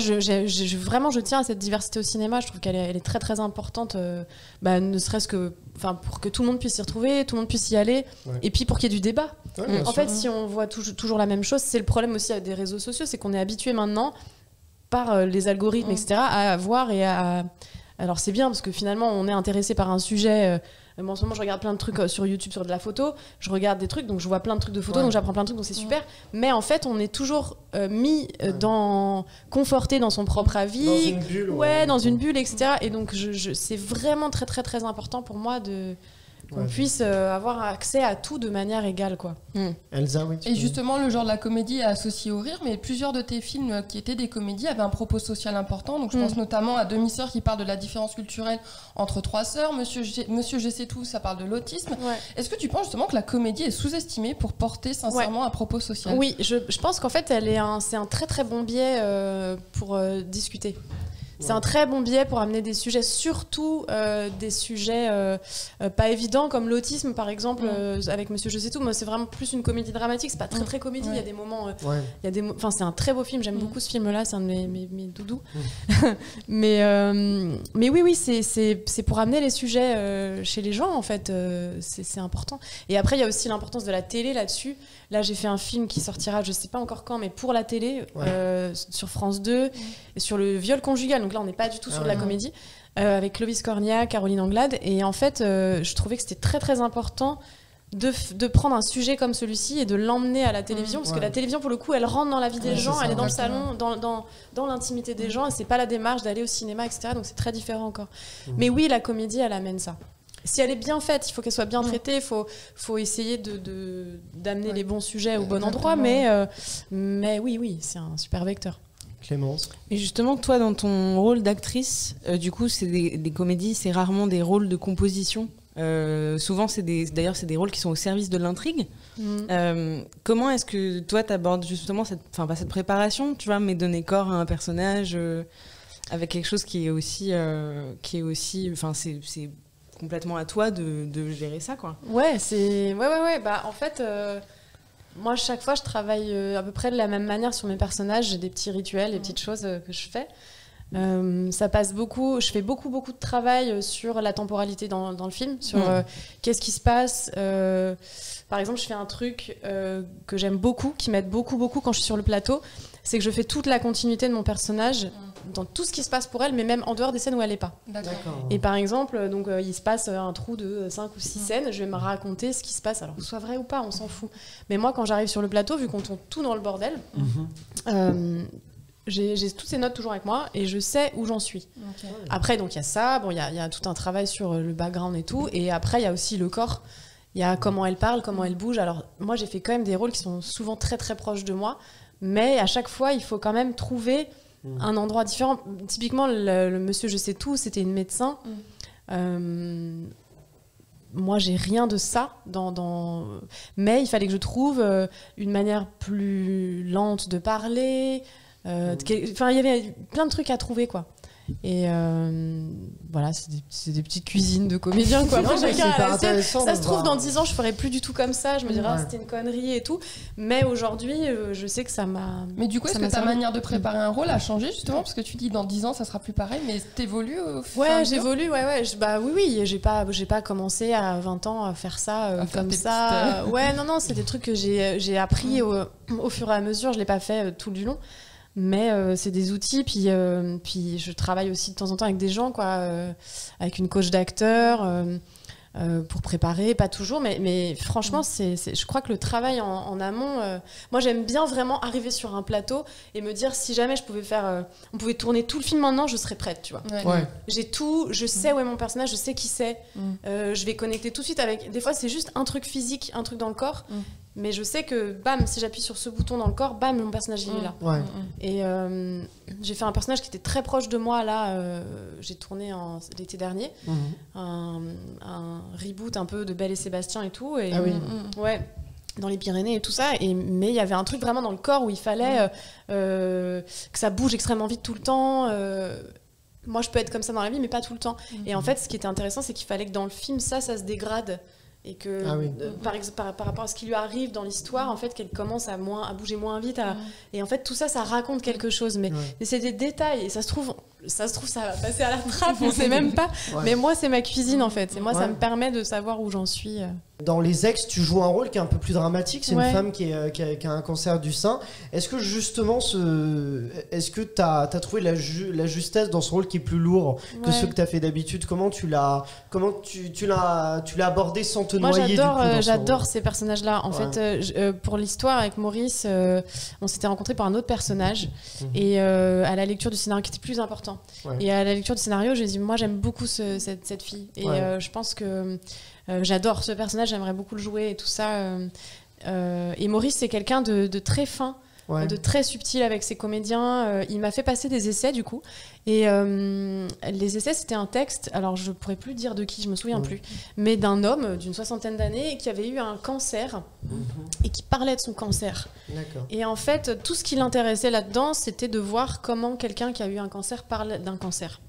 vraiment je tiens à cette diversité au cinéma. Je trouve qu'elle est très très importante, ne serait-ce que pour que tout le monde puisse s'y retrouver, tout le monde puisse y aller, et puis pour qu'il y ait du débat. En fait, si on voit toujours la même chose, c'est le problème aussi des réseaux sociaux, c'est qu'on est habitué maintenant par les algorithmes, etc., à voir et à... Alors c'est bien parce que finalement on est intéressé par un sujet. Moi, en ce moment, je regarde plein de trucs sur YouTube sur de la photo. Je regarde des trucs, donc je vois plein de trucs de photos, donc j'apprends plein de trucs, donc c'est super. Mais en fait, on est toujours conforté dans son propre avis. Dans une bulle. Dans une bulle, etc. Et donc, c'est vraiment très, très, très important pour moi qu'on puisse avoir accès à tout de manière égale, quoi. Elsa, oui. Et justement, le genre de la comédie est associé au rire, mais plusieurs de tes films qui étaient des comédies avaient un propos social important. Donc je pense notamment à Demi-sœur qui parle de la différence culturelle entre trois sœurs. Monsieur je sais tout, ça parle de l'autisme. Est-ce que tu penses justement que la comédie est sous-estimée pour porter sincèrement un propos social ? Oui, je pense qu'en fait, c'est un très très bon biais pour discuter. C'est un très bon biais pour amener des sujets, surtout des sujets pas évidents comme l'autisme par exemple, avec Monsieur je sais tout. Moi, c'est vraiment plus une comédie dramatique, c'est pas très très comédie. Il y a des moments, c'est un très beau film. J'aime beaucoup ce film-là, c'est un de mes doudous. mais oui, c'est pour amener les sujets chez les gens en fait. C'est important. Et après, il y a aussi l'importance de la télé là-dessus. Là, j'ai fait un film qui sortira, je sais pas encore quand, mais pour la télé, sur France 2, sur le viol conjugal. Donc là, on n'est pas du tout sur de la comédie, avec Clovis Cornillac, Caroline Anglade. Et en fait, je trouvais que c'était très très important de prendre un sujet comme celui-ci et de l'emmener à la télévision, parce que la télévision, pour le coup, elle rentre dans la vie des gens, elle est dans le salon, dans l'intimité des gens, et c'est pas la démarche d'aller au cinéma, etc. Donc c'est très différent encore. Mais oui, la comédie, elle amène ça. Si elle est bien faite, il faut qu'elle soit bien traitée, il faut essayer d'amener les bons sujets au bon endroit, mais oui, c'est un super vecteur. Clémence. Et justement, toi, dans ton rôle d'actrice, du coup, c'est des comédies, c'est rarement des rôles de composition. Souvent, d'ailleurs, c'est des rôles qui sont au service de l'intrigue. Comment est-ce que toi, t'abordes justement pas cette préparation, tu vois, mais donner corps à un personnage avec quelque chose qui est aussi, c'est complètement à toi de gérer ça, quoi. Ouais. Bah, en fait, moi, chaque fois, je travaille à peu près de la même manière sur mes personnages. J'ai des petits rituels, des petites choses que je fais. Ça passe beaucoup. Je fais beaucoup de travail sur la temporalité dans le film, sur qu'est-ce qui se passe. Par exemple, je fais un truc que j'aime beaucoup, qui m'aide beaucoup quand je suis sur le plateau, c'est que je fais toute la continuité de mon personnage dans tout ce qui se passe pour elle, mais même en dehors des scènes où elle n'est pas. D'accord. Et par exemple, donc, il se passe un trou de 5 ou 6 scènes, je vais me raconter ce qui se passe, alors que ce soit vrai ou pas, on s'en fout. Mais moi, quand j'arrive sur le plateau, vu qu'on tourne tout dans le bordel, j'ai toutes ces notes toujours avec moi et je sais où j'en suis. Après, donc il y a ça, il y a tout un travail sur le background et tout, et après, il y a aussi le corps. Il y a comment elle parle, comment elle bouge. Alors, moi, j'ai fait quand même des rôles qui sont souvent très, très proches de moi, mais à chaque fois, il faut quand même trouver un endroit différent. Typiquement, le Monsieur je sais tout, c'était une médecin. Moi, j'ai rien de ça, mais il fallait que je trouve une manière plus lente de parler. Il y avait plein de trucs à trouver, quoi. Et voilà, c'est des petites cuisines de comédiens, quoi. Moi, ça se trouve, dans 10 ans, je ferai plus du tout comme ça. Je me dirais, c'était une connerie et tout. Mais aujourd'hui, je sais que ça m'a. Mais du coup, est-ce que ta manière de préparer un rôle a changé, justement ? Parce que tu dis, dans 10 ans, ça sera plus pareil, mais t'évolues au fur et à mesure ? J'évolue, oui. J'ai pas commencé à 20 ans à faire ça comme ça. Non, c'est des trucs que j'ai appris au fur et à mesure. Je l'ai pas fait tout du long. Mais c'est des outils, puis je travaille aussi de temps en temps avec des gens, quoi, avec une coach d'acteur pour préparer, pas toujours, mais franchement, je crois que le travail en amont, moi j'aime bien vraiment arriver sur un plateau et me dire si jamais on pouvait tourner tout le film maintenant, je serais prête, tu vois. J'ai tout, je sais où est mon personnage, je sais qui c'est, je vais connecter tout de suite avec, des fois c'est juste un truc physique, un truc dans le corps. Mais je sais que, bam, si j'appuie sur ce bouton dans le corps, bam, mon personnage, il est là. Ouais. Et j'ai fait un personnage qui était très proche de moi, là, j'ai tourné l'été dernier, un reboot un peu de Belle et Sébastien et tout. Et, ouais, dans les Pyrénées et tout ça. Mais il y avait un truc vraiment dans le corps où il fallait que ça bouge extrêmement vite tout le temps. Moi, je peux être comme ça dans la vie, mais pas tout le temps. Et en fait, ce qui était intéressant, c'est qu'il fallait que dans le film, ça se dégrade. Et que par rapport à ce qui lui arrive dans l'histoire, en fait, qu'elle commence à bouger moins vite. Et en fait, tout ça, ça raconte quelque chose. Mais c'est des détails. Et ça se trouve, ça va passer à la trappe, on sait même pas. Mais moi, c'est ma cuisine, en fait. Et moi, ça me permet de savoir où j'en suis. Dans Les Ex, tu joues un rôle qui est un peu plus dramatique. C'est une femme qui a un cancer du sein. Est-ce que justement, est-ce que tu as trouvé la justesse dans ce rôle qui est plus lourd que ceux que tu as fait d'habitude? Comment tu l'as abordé sans te noyer? Moi, j'adore ces personnages-là. En fait, pour l'histoire avec Maurice, on s'était rencontrés pour un autre personnage. Et à la lecture du scénario, qui était plus important. Et à la lecture du scénario, j'ai dit, moi, j'aime beaucoup cette fille. Et je pense que j'adore ce personnage, j'aimerais beaucoup le jouer et tout ça. Et Maurice, c'est quelqu'un de très fin, de très subtil avec ses comédiens. Il m'a fait passer des essais, du coup. Et les essais, c'était un texte, alors je pourrais plus dire de qui, je me souviens plus, mais d'un homme d'une 60aine d'années qui avait eu un cancer et qui parlait de son cancer. Et en fait, tout ce qui l'intéressait là-dedans, c'était de voir comment quelqu'un qui a eu un cancer parle d'un cancer.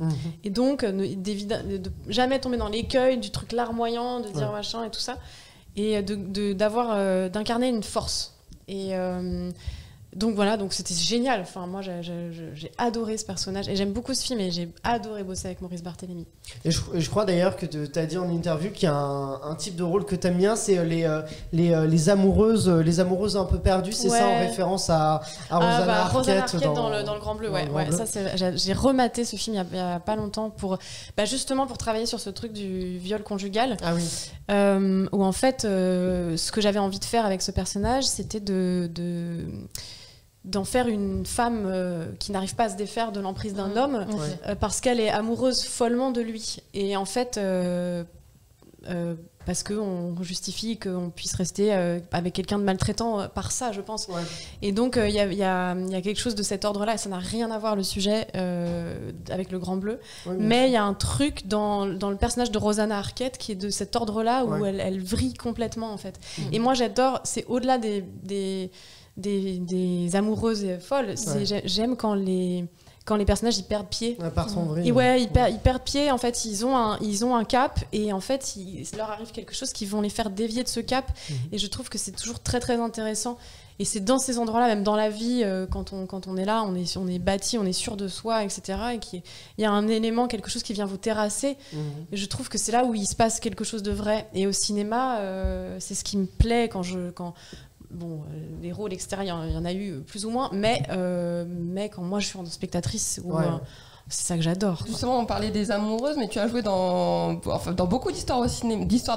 Et donc, de jamais tomber dans l'écueil du truc larmoyant, de dire machin et tout ça, et d'incarner une force. Et donc voilà, donc c'était génial. Enfin, moi, j'ai adoré ce personnage et j'aime beaucoup ce film et j'ai adoré bosser avec Maurice Barthélémy. Et je crois d'ailleurs que tu as dit en interview qu'il y a un type de rôle que tu aimes bien, c'est les amoureuses un peu perdues, c'est ça, en référence à Rosanna Arquette dans le Grand Bleu. J'ai rematé ce film il y a pas longtemps justement pour travailler sur ce truc du viol conjugal. Où en fait, ce que j'avais envie de faire avec ce personnage, c'était d'en faire une femme qui n'arrive pas à se défaire de l'emprise d'un homme parce qu'elle est amoureuse follement de lui. Et en fait, parce qu'on justifie qu'on puisse rester avec quelqu'un de maltraitant par ça, je pense. Et donc, il y a quelque chose de cet ordre-là, et ça n'a rien à voir, le sujet, avec le Grand Bleu. Mais il y a un truc dans le personnage de Rosanna Arquette qui est de cet ordre-là, où elle vrille complètement, en fait. Et moi, j'adore, c'est au-delà des amoureuses folles. J'aime quand les personnages ils perdent pied. Ils perdent pied. En fait, ils ont un cap et en fait, il leur arrive quelque chose qui vont les faire dévier de ce cap. Et je trouve que c'est toujours très très intéressant. Et c'est dans ces endroits-là, même dans la vie, quand on est là, on est bâti, on est sûr de soi, etc. Et il y a un élément, quelque chose qui vient vous terrasser. Et je trouve que c'est là où il se passe quelque chose de vrai. Et au cinéma, c'est ce qui me plaît quand les rôles extérieurs, il y en a eu plus ou moins, mais quand moi je suis en spectatrice, c'est ça que j'adore. Justement, on parlait des amoureuses, mais tu as joué dans beaucoup d'histoires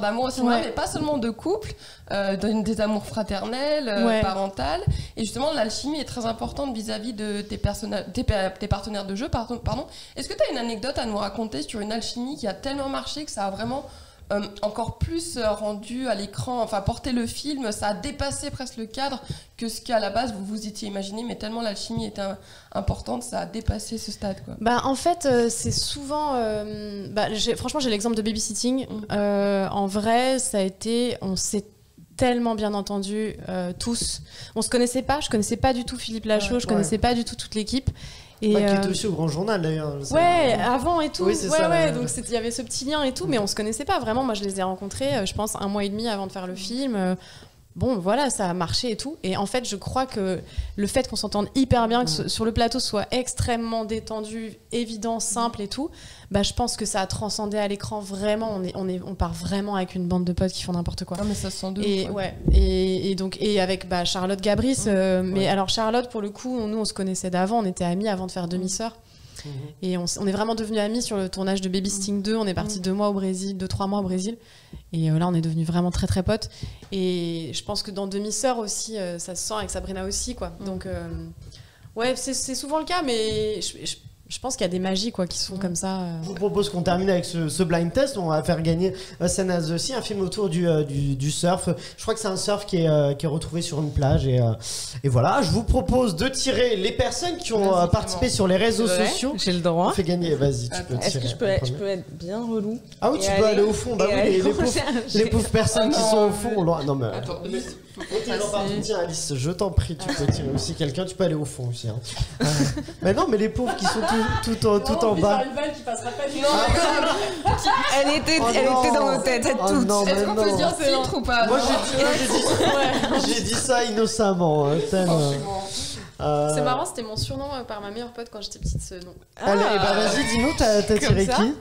d'amour au cinéma, mais pas seulement de couple, des amours fraternels, parentales. Et justement, l'alchimie est très importante vis-à-vis de tes partenaires de jeu. Pardon. Est-ce que tu as une anecdote à nous raconter sur une alchimie qui a tellement marché que ça a vraiment encore plus rendu à l'écran, enfin porté le film, ça a dépassé presque le cadre que ce qu'à la base vous étiez imaginé, mais tellement l'alchimie était importante, ça a dépassé ce stade, quoi. En fait, c'est souvent franchement, j'ai l'exemple de Babysitting. En vrai, ça a été, on s'est tellement bien entendu, tous. On se connaissait pas, je connaissais pas du tout Philippe Lachaud, je connaissais pas du tout toute l'équipe. Qui était aussi au Grand Journal d'ailleurs. Avant et tout. Donc il y avait ce petit lien et tout, mais on se connaissait pas vraiment. Moi, je les ai rencontrés, je pense 1 mois et demi avant de faire le film. Bon, voilà, ça a marché et tout. Et en fait, je crois que le fait qu'on s'entende hyper bien, que sur le plateau soit extrêmement détendu, évident, simple et tout, je pense que ça a transcendé à l'écran vraiment. On part vraiment avec une bande de potes qui font n'importe quoi. Non, mais ça se sent de et avec Charlotte Gabris. Mais alors, Charlotte, pour le coup, nous, on se connaissait d'avant. On était amis avant de faire Demi-sœur. Et on est vraiment devenus amis sur le tournage de Babysitting 2. On est partis 2 mois au Brésil, 2-3 mois au Brésil. Et là, on est devenus vraiment très très potes. Et je pense que dans Demi-sœur aussi, ça se sent, avec Sabrina aussi, quoi. Donc, c'est souvent le cas, mais Je pense qu'il y a des magies quoi, qui sont comme ça. Je vous propose qu'on termine avec ce blind test. On va faire gagner Sanaz aussi un film autour du surf. Je crois que c'est un surf qui est retrouvé sur une plage. Et voilà, je vous propose de tirer les personnes qui ont participé sur les réseaux sociaux. J'ai le droit. On fait gagner, vas-y, tu peux tirer. Est-ce que je peux être bien relou? Ah oui, tu peux aller au fond. Bah oui, les pauvres personnes qui sont au fond. Non mais... Attends, tiens Alice, je t'en prie, tu peux tirer aussi quelqu'un. Tu peux aller au fond aussi. Hein. Mais non, mais les pauvres qui sont tout en bas. Une balle qui passera pas du Elle était dans nos têtes, toutes. Non, est-ce qu'on peut se dire titre ou pas? Moi j'ai dit ça innocemment. C'est marrant, c'était mon surnom par ma meilleure pote quand j'étais petite, ce nom. Allez, bah vas-y, dis-nous, t'as tiré qui?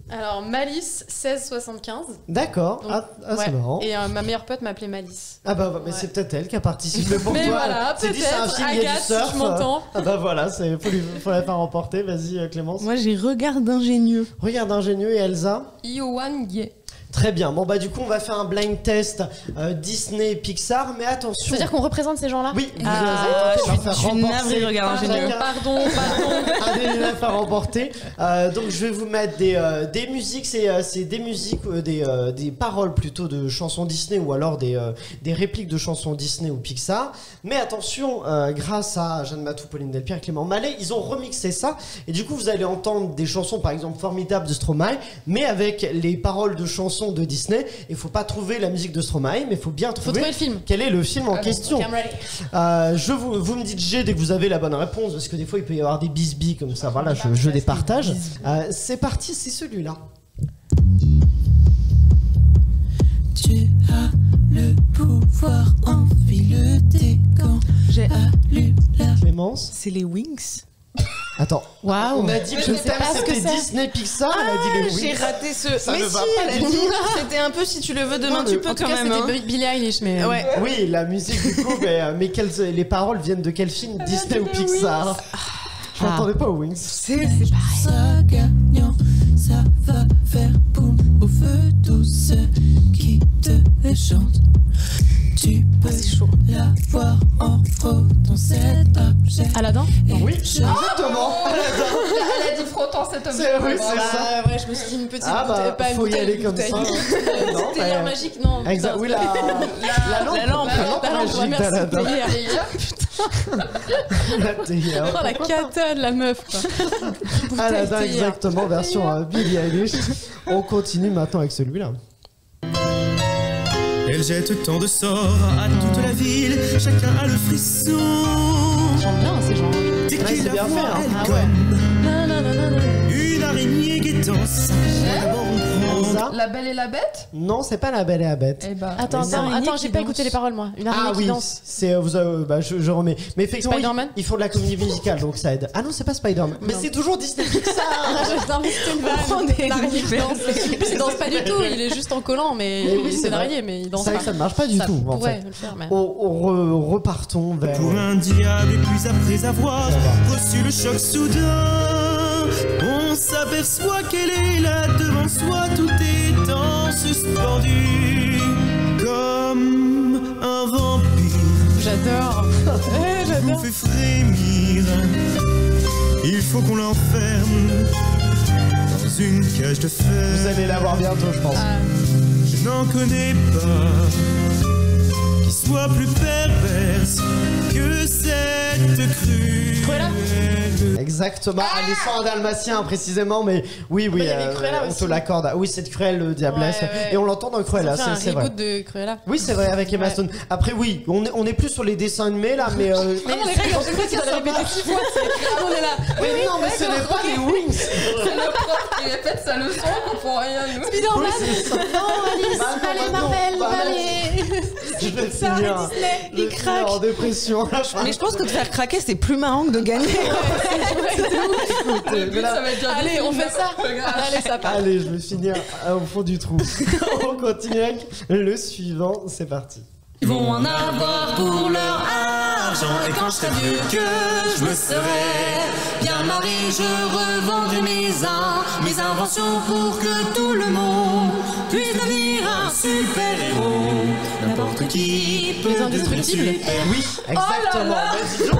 Alors, Malice 1675. D'accord, Donc, c'est marrant. Et ma meilleure pote m'appelait Malice. Ah bah, mais c'est peut-être elle qui a participé pour mais toi. Voilà, c'est dit, c'est un film, il y a du surf. Si tu m'entends. Ah bah voilà, faut la faire remporter. Vas-y Clémence. Moi j'ai regard d'ingénieux. Regard d'ingénieux et Elsa. Yoan Ye. Très bien, bon bah du coup on va faire un blind test Disney et Pixar, mais attention. C'est-à-dire qu'on représente ces gens-là? Oui, je suis navrée, regarde ingénieux. Pardon. Un des la faire remporter. Donc je vais vous mettre des musiques, c'est des musiques, des paroles plutôt de chansons Disney ou alors des répliques de chansons Disney ou Pixar. Mais attention, grâce à Jeanne Matou, Pauline Delpierre et Clément Mallet, ils ont remixé ça. Et du coup vous allez entendre des chansons par exemple Formidable de Stromae, mais avec les paroles de chansons de Disney. Il faut pas trouver la musique de Stromae, mais il faut bien trouver le film. Quel est le film en question. Vous me dites G dès que vous avez la bonne réponse, parce que des fois il peut y avoir des bisbis comme ça. Voilà, je départage. C'est parti, c'est celui-là. Tu as le pouvoir, enfile tes gants. J'ai Clémence. C'est les Wings. Attends, Waouh. On a dit que Je sais pas ce que c'était c'est. Disney Pixar, elle a dit les Wings. J'ai raté ce. Ça mais ne si, va pas elle a du dit. tout. C'était un peu si tu le veux demain, tu peux En tout quand cas, même. c'était Billie Eilish, mais. Ouais. Oui, la musique du coup, mais les paroles viennent de quel film, Disney ou Pixar? Je m'entendais pas aux Wings. C'est pareil. Ça gagnant, ça va faire boum au feu tous ceux qui te chantent. Tu peux la voir en frottant cet objet. Aladdin? Oui, exactement. Elle a dit frottant cet objet. Oui, c'est ça. Ouais, je me suis dit une petite Ah bah, faut y aller comme ça. C'était l'air magique, non? Exact. Oui, la lampe magique d'Aladin. La théière. Oh la cata de la meuf quoi. Aladin, exactement, version Billie Eilish. On continue maintenant avec celui-là. Elle jette tant de sorts à toute la ville, chacun a le frisson. J'aime bien ces gens. Dès Ouais, qu'il c'est la bien voit, fait, hein. elle Ah comme une araignée guettant sa Ça La Belle et la Bête? Non, c'est pas La Belle et la Bête. Eh ben. Attends, j'ai pas écouté les paroles moi. Une araignée qui danse. c'est je remets. Mais effectivement, Spider-Man ils font de la comédie musicale, donc ça aide. Ah non, c'est pas Spider-Man. Mais c'est toujours Disney Pixar. Putain, mais c'était une vanne. L'araignée qui danse. Il danse pas du tout, il est juste en collant, mais oui, c'est c'est une vrai. araignée, mais il danse C'est vrai pas. que ça ne marche pas du tout. En pourrait fait. le faire, mais. Repartons vers. pour un diable. Et puis après avoir reçu le choc soudain, on s'aperçoit qu'elle est là devant soi, tout étant suspendu comme un vampire. J'adore. Vous fait frémir. Il faut qu'on l'enferme dans une cage de fer. Vous allez la voir bientôt, je pense. Je n'en connais pas qui soit plus perverse que cette Cruella. Exactement, Alessandre Dalmatien précisément, mais oui, il y avait Cruella on te aussi. l'accorde. Oui, cette Cruelle diablesse. Ouais. Et on l'entend dans Cruella, Ça fait c'est un vrai. reboot de Cruella. Oui, c'est vrai, avec Emma Stone. Après, oui, on est plus sur les dessins animés là, mais. Mais c'est quand tu dois le répéter 6 fois, on est là. Oui, non, mais ce n'est pas les Wings. C'est le prof qui répète sa leçon, on comprend rien, nous. Spider-Man. Non, Alice, allez Marvel, allez. Je vais Pixar finir. et Disney, Je vais ils finir craquent. en dépression. Mais je pense que de faire craquer, c'est plus marrant que de gagner. Le but, ça va être bien. Allez, on fait ça. Allez, ça part. Allez, je vais finir au fond du trou. On continue avec le suivant, c'est parti. Ils vont en avoir pour leur argent. Et quand je serai vieux que je me serai bien marié, je revendrai mes inventions pour que tout le monde puisse devenir un super-héros. n'importe qui peut Les Indestructibles. Oui, exactement. Mais dis donc,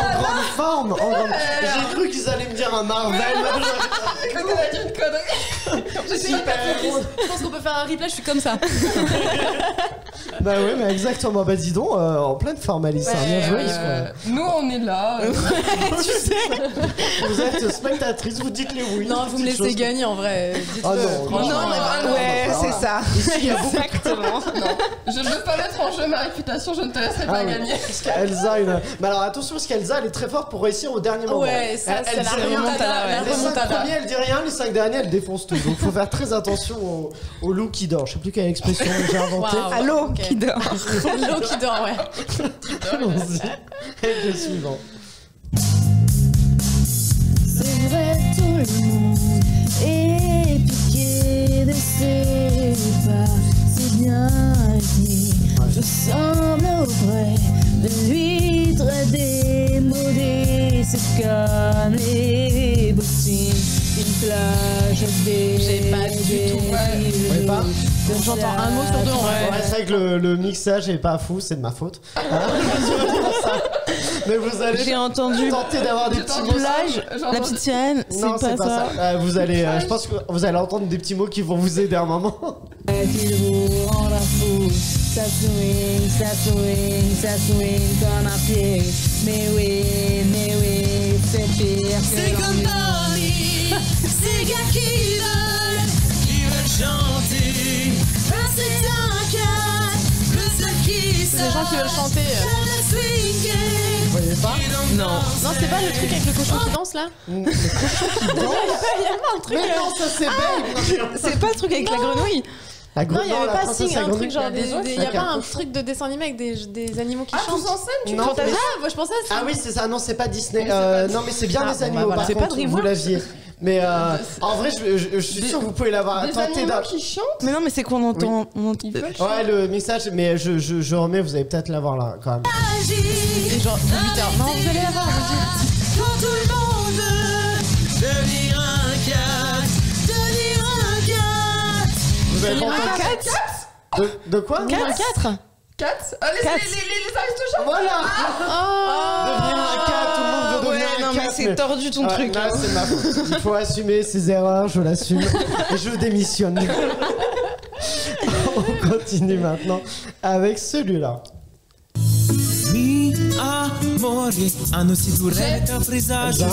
en grande forme. En grande... J'ai cru qu'ils allaient me dire un Marvel. Quand on a dit une connerie. Je pense qu'on peut faire un replay, je suis comme ça. Bah oui, mais exactement. Bah dis donc, en pleine forme, Alice. Bien joué. Nous, on est là. Tu sais. Vous êtes spectatrice, vous dites les oui. Non, vous me laissez gagner en vrai. Ah non, Ouais, c'est ça. Ici, il y a beaucoup Exactement. Je ne veux pas mettre en jeu ma réputation, je ne te laisserai pas gagner. Parce qu'Elsa, mais alors attention, parce qu'Elsa, elle est très forte pour réussir au dernier moment. Ouais, ça, c'est la remontada. Les 5 premiers, elle dit rien, les 5 derniers, elle défonce tout. Donc faut faire très attention au loup qui dort. Je sais plus quelle expression j'ai inventée. Wow. Allô, qui dort. L'eau qui dort, ouais. Allons-y. Et le suivant. C'est vrai, tout le monde est piqué de ses pas. C'est bien dit, je semble auprès de l'huître démodée. C'est comme les bottines, une plage des. J'ai pas du tout. Ouais, pas. J'entends un mot sur deux en vrai. Ouais, c'est vrai que le mixage est pas fou, c'est de ma faute. Mais vous allez J'ai entendu tenter d'avoir des petits mots. plage, la petite sirène, Non, c'est pas ça. Vous allez, je pense que vous allez entendre des petits mots qui vont vous aider à un moment. Qu'il vous rend la fou. Ça swing, ça swing, ça swing comme un pied. Mais oui, c'est pire que C'est comme Paris, ces gars qui veulent chanter. C'est un cas, le seul qui C'est des gens qui veulent chanter. Vous voyez pas? Non. Non, c'est pas le truc avec le cochon qui danse là? Le cochon qui danse. Il y a pas un truc. Mais non, ça c'est Babe. C'est pas le truc avec la grenouille. La Non, il y grenouille, avait la pas princesse si la un truc grenouille. genre il y a Avec pas un un cochon. truc de dessin animé avec des animaux qui Ah, chantent. tous en scène, tu Non, crois mais- Moi je pensais à ça. Ah oui, c'est ça. Non, c'est pas Disney. pas Non, mais c'est bien Ah, les bon, animaux. bah, voilà. Par C'est pas contre, vous DreamWorks. l'aviez. Mais en vrai, je suis sûr que vous pouvez l'avoir Des tenté animaux d'un. qui chantent. Mais non, mais c'est qu'on entend. Ils veulent Ouais, le message, mais je remets, vous allez peut-être l'avoir là quand même. C'est genre 18h. Non, vous allez la voir. Quand tout le monde veut devenir un cat, Vous avez pas entendu de quoi? 4. 4. Allez, les aristochats. Voilà. Devenir un cat, tout le monde veut Ouais, devenir un non, cat. mais c'est tordu ton truc. Là, c'est ma faute. Il faut assumer ses erreurs, je l'assume. Et je démissionne. On continue maintenant avec celui-là. Mi amore hanno sicuramente un presagio.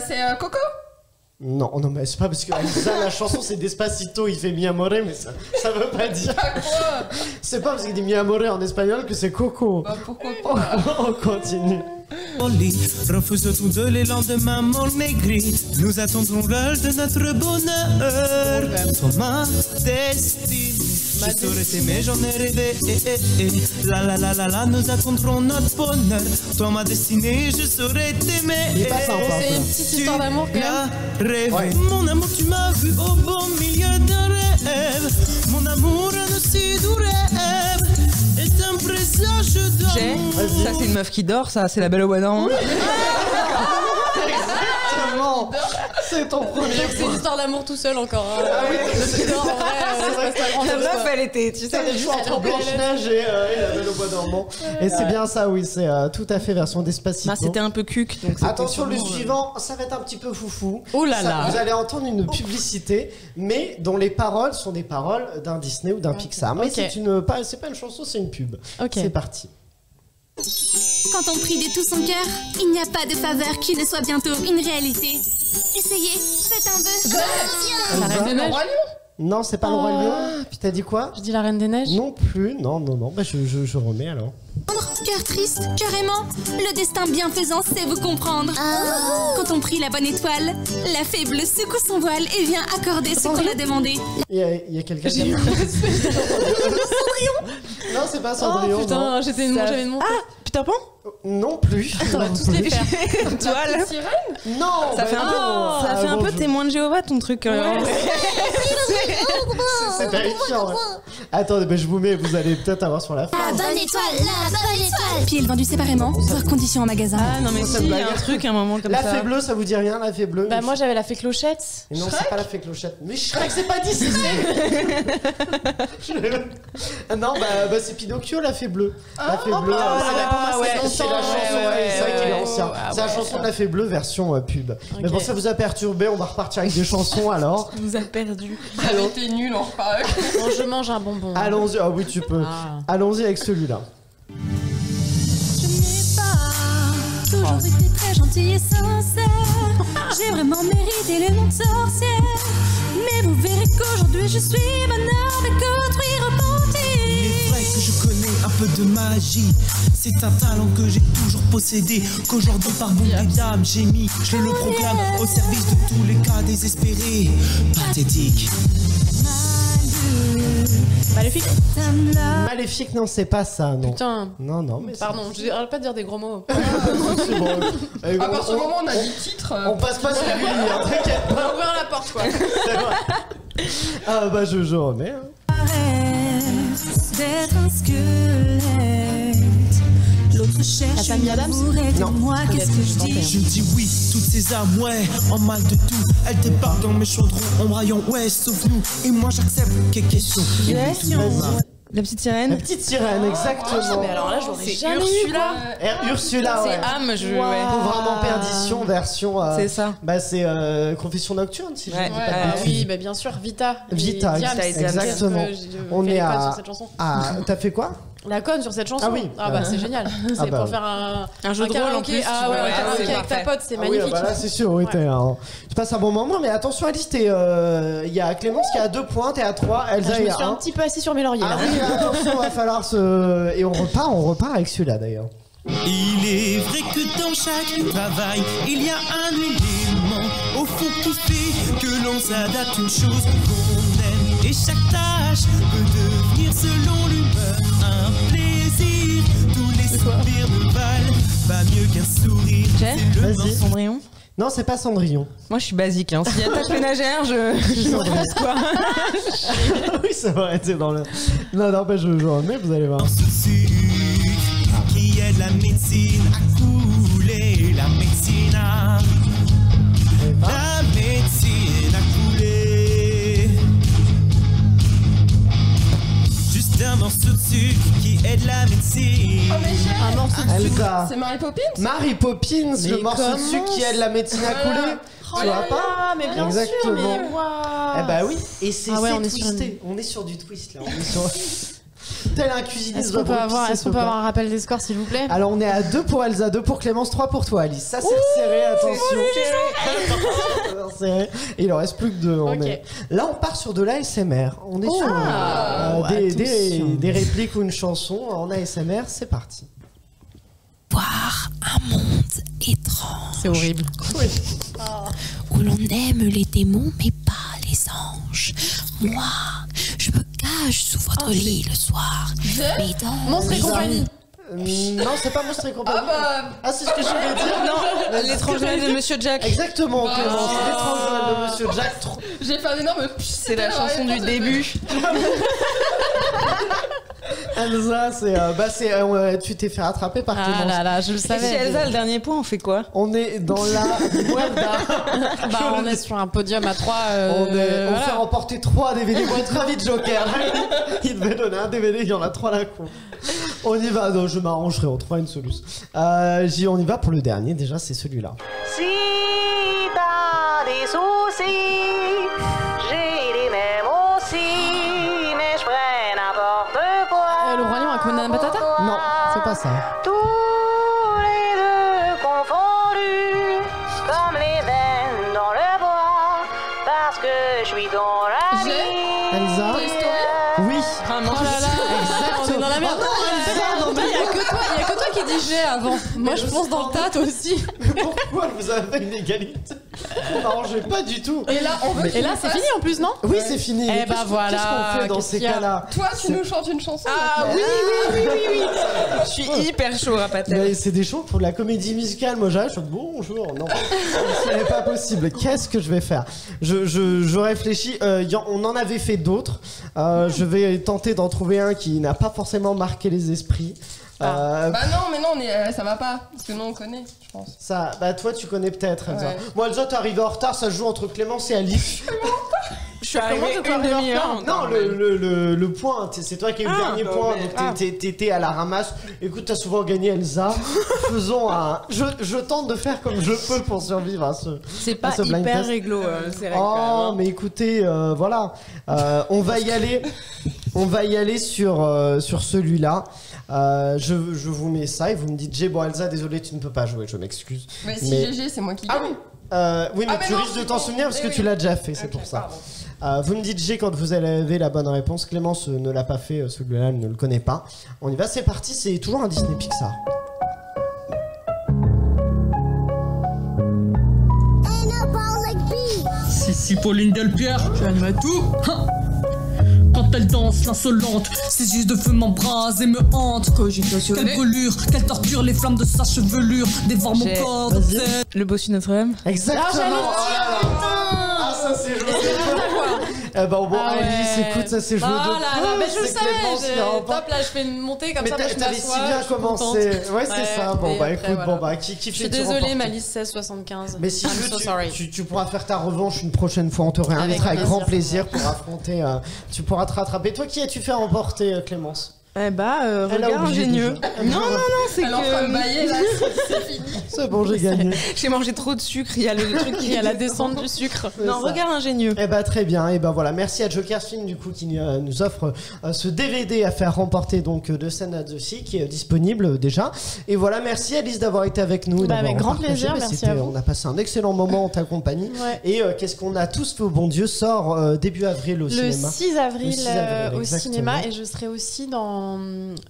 C'est Coco. Non, non, mais c'est pas parce que ça, la chanson c'est Despacito, il fait Mi amore, mais ça veut pas dire. C'est pas parce qu'il dit Mi amore en espagnol que c'est Coco. Bah, pourquoi pas. On continue. Refuse tout de l'élan de maman maigrie. Nous attendrons l'heure de notre bonheur. Toi, ma destinée. Je saurais t'aimer, j'en ai rêvé. La la la la la, nous attendrons notre bonheur. Toi, ma destinée, je saurais t'aimer. Il est pas sympa. C'est une petite histoire d'amour quand même. Rêve. Ouais. Mon amour, tu m'as vu au beau milieu d'un rêve. Mon amour, un aussi doux rêve. Est un présage d'amour. Ça, c'est une meuf qui dort, ça, c'est la belle au bois dormant. Exactement. C'est ton premier. C'est une histoire d'amour tout seul encore. Ah oui, Le en vrai, c'est pas grand La chose. meuf, elle était, tu sais, C'est le choix entre Blanche-Neige et la Belle au bois dormant. Et c'est bien ça, oui, c'est tout à fait version Despacito. Bah, c'était un peu cuc. Donc Attention, le sûrement, suivant, ça va être un petit peu foufou. Oh là Ça, là. Vous allez entendre une publicité, mais dont les paroles sont des paroles d'un Disney ou d'un Pixar. Mais Ok. c'est pas une chanson, c'est une pub. Ok. C'est parti. Quand on prie de tout son cœur, il n'y a pas de faveur qui ne soit bientôt une réalité. Essayez, faites un vœu. La Reine des Neiges. Non, c'est pas le Roi Lion. Puis t'as dit quoi? Je dis la Reine des Neiges. Non plus, non. Bah je remets alors. Cœur triste, cœur aimant, le destin bienfaisant sait vous comprendre. Quand on prie la bonne étoile, la fée bleue secoue son voile et vient accorder ce qu'on a demandé. Il y a quelqu'un qui a... Non, c'est pas Oh Cendrillon. putain, non. j'avais de monter. Ah, Peter Pan. Non plus. On va tous les faire. Toile. Non. Ça fait un peu témoin de Jéhovah ton truc. En vrai. C'est terrifiant. Ouais. Attendez, je vous mets, vous allez peut-être avoir sur la fin. La bonne étoile. Pieds vendus séparément, voire conditions en magasin. Ah non mais si, il y a un truc, un moment comme La ça. fée bleue, ça vous dit rien, la fée bleue? Bah moi j'avais la fée Clochette. Et non, c'est pas la fée Clochette. Mais Shrek, c'est pas Disney. Non, bah c'est Pinocchio, la fée bleue. La fée bleue, c'est la chanson, c'est vrai qu'il est ancien. C'est la chanson de la fée bleue version pub. Mais bon, ça vous a perturbé, on va repartir avec des chansons alors. Ça nous a perdu. Ça avait été nul, on repart. Bon, je mange un bonbon. Allons-y, ah oui, tu peux. Allons-y avec celui-là. Je n'ai pas toujours été très gentille et sincère. J'ai vraiment mérité les noms de sorcière. Mais vous verrez qu'aujourd'hui je suis bonne avec autrui repenti. Il est vrai que je connais un peu de magie. C'est un talent que j'ai toujours possédé. Qu'aujourd'hui par mon diable j'ai mis. Je le proclame au service de tous les cas désespérés. Pathétique. Maléfique. Maléfique, non, c'est pas ça, non. Putain. Non, mais pardon, je n'arrête pas de dire des gros mots. c'est bon. À partir du moment où on a dit titre. On passe pas sur lui, hein, t'inquiète On pas. va ouvrir la porte, quoi. Ah bah je remets. D'être un squelette. L'autre cherche une amourette de moi, qu'est-ce que je dis? Je dis oui, toutes ces âmes, ouais, en mal de tout. Elles débarquent dans mes chaudrons, embrayant, ouais, sauf nous. Et moi j'accepte, quelle question? La petite sirène. La petite sirène, exactement. Mais alors là, j'aurais jamais Ursula. Ursula, ouais. C'est âme, Vraiment perdition, version. C'est ça. Bah, c'est Confession nocturne, si je ne dis pas de bêtises. Oui, bah bien sûr, Vita. Vita, exactement. On est à. sur cette chanson. T'as fait quoi? La conne sur cette chanson. Ah oui. Ah bah c'est génial. C'est pour faire un jeu de rôle en plus. Ah ouais, un karaoké avec ta pote, c'est magnifique. Oui, bah là c'est sûr, oui, tu passes un bon moment, mais attention Alice, il y a Clémence qui est à 2 points, t'es à 3, Elsa je me est à suis 1. un petit peu assis sur mes lauriers là. Ah oui, attention, va falloir se... Et on repart avec celui-là d'ailleurs. Il est vrai que dans chaque travail, il y a un élément au fond qui fait que l'on s'adapte une chose qu'on aime. Et chaque tâche peut devenir selon l'humeur un plaisir. Tous les sourires ne valent pas mieux qu'un sourire. Vas-y. Cendrillon. Non, c'est pas Cendrillon. Moi, je suis basique. Hein. S'il y a tâche ménagère, je me reste quoi. Oui, ça va être dans le... Non, bah je remets, vous allez voir. Ce sucre qui aide la médecine à couler, la médecine à... La médecine à couler. Juste un morceau de sucre qui aide la médecine. Oh mais j'ai un morceau de sucre. Elsa. C'est Mary Poppins. Mary Poppins, le morceau de sucre qui aide la médecine à couler. Tu vois pas? Mais bien exactement. sûr, mais waouh. Eh bah oui, et c'est on est twisté. On est sur du twist là. On est sur... Tel un cuisinier. Est-ce qu'on peut avoir un rappel des scores s'il vous plaît? Alors on est à 2 pour Elsa, 2 pour Clémence, 3 pour toi Alice. Ça c'est resserré, attention. Serré. Et il en reste plus que 2. Okay. Là on part sur de l'ASMR. On est sur des répliques ou une chanson en ASMR, c'est parti. Voir un monde étrange. C'est horrible. Oui. Où l'on aime les démons mais pas les anges. Moi, je me cache sous votre lit le soir. Mais dans Monstre et compagnie. Non, c'est pas Monstre et compagnie. Ah, c'est ce que je voulais dire. Non, l'étrange Noël de Monsieur Jack. Exactement, Clémence. L'étrange Noël de Monsieur Jack. J'ai fait un énorme. C'est la chanson du début. Elsa, tu t'es fait rattraper par Clémence. Ah là là, je le Et savais. si Elsa, le dernier point, on fait quoi? On est dans la Bah, on est sur un podium à 3. On fait remporter 3 DVD. Moi, très vite, Joker. Il devait donner un DVD, il y en a 3 là. On y va. Non, je m'arrangerai, on trouvera une solution. On y va pour le dernier. Déjà, c'est celui-là. Si t'as des soucis, j'ai les mêmes aussi, mais je ferai n'importe quoi. Le Roi Lion avec Hakuna Matata? Non, c'est pas ça. Tous les deux confondus, comme les veines dans le bois, parce que je suis dans la vie. Elsa. Oui. Vraiment. Oh là là, on est dans la merde. Il y a que toi qui dis j'ai avant. Moi je pense dans le tas, toi aussi. Pourquoi vous avez une égalité? Non, je vais pas du tout. Et là, c'est fini en plus, non? Oui, c'est fini. Eh bah voilà. Qu'est-ce qu'on fait dans ces cas-là? Toi, tu nous chantes une chanson. Ah oui. Je suis hyper chaud à patate. Mais c'est des shows pour de la comédie musicale. Moi, j'arrive, je dis bonjour. Non, ce n'est pas possible. Qu'est-ce que je vais faire? Je réfléchis. On en avait fait d'autres. Je vais tenter d'en trouver un qui n'a pas forcément marqué les esprits. Bah non, ça va pas. Parce que nous, on connaît, je pense. Ça, bah toi, tu connais peut-être, Elsa. Ouais. Moi, Elsa, t'es arrivée en retard. Ça se joue entre Clémence et Alice. Je suis arrivée une demi-heure. Non, le point, c'est toi qui as eu le dernier point, donc t'étais à la ramasse. Écoute, t'as souvent gagné, Elsa. Faisons un... Je tente de faire comme je peux pour survivre à ce C'est pas hyper réglo, c'est vrai. Oh, mais écoutez, voilà. On va y aller. On va y aller sur celui-là. Je vous mets ça et vous me dites G. Bon, Elsa, désolé, tu ne peux pas jouer, je m'excuse. Mais si GG, c'est moi qui gagne. Oui, mais tu risques de t'en souvenir parce que tu l'as déjà fait, c'est pour ça. Vous me dites G quand vous avez la bonne réponse. Clémence ne l'a pas fait, celui-là, elle ne le connaît pas. On y va, c'est parti, c'est toujours un Disney Pixar. Si Pauline Delpierre, tu animes tout. Quand elle danse, l'insolente, ses yeux de feu m'embrasent et me hantent. Quelle brûlure, quelle torture, les flammes de sa chevelure dévorent mon corps. Le bossu Notre-Dame. Exactement. Ah, ça c'est joué. Bon, Alice, écoute, ça c'est joué mais je le savais. Top, là, je fais une montée comme ça. Mais t'avais si bien commencé. Ouais, c'est ça. Bon, bah écoute, qui fait. Je suis désolée, Malice 1675. Mais si tu pourras faire ta revanche une prochaine fois, on te réinvitera avec grand plaisir pour affronter. Tu pourras te rattraper. Toi, qui as-tu fait remporter, Clémence? Regard ingénieux. Non, c'est elle est en train de bailler là, c'est fini. C'est bon, j'ai gagné. J'ai mangé trop de sucre, il y a le truc, il y a la descente du sucre. Non, regard ingénieux. Très bien. Voilà, merci à Joker Film du coup qui nous offre ce DVD à faire remporter donc de Scène at the Sea qui est disponible déjà. Et voilà, merci Alice d'avoir été avec nous. Avec grand plaisir, merci à vous. On a passé un excellent moment en ta compagnie. Et qu'est-ce qu'on a tous fait au bon Dieu sort début avril au cinéma. Le 6 avril au cinéma et je serai aussi dans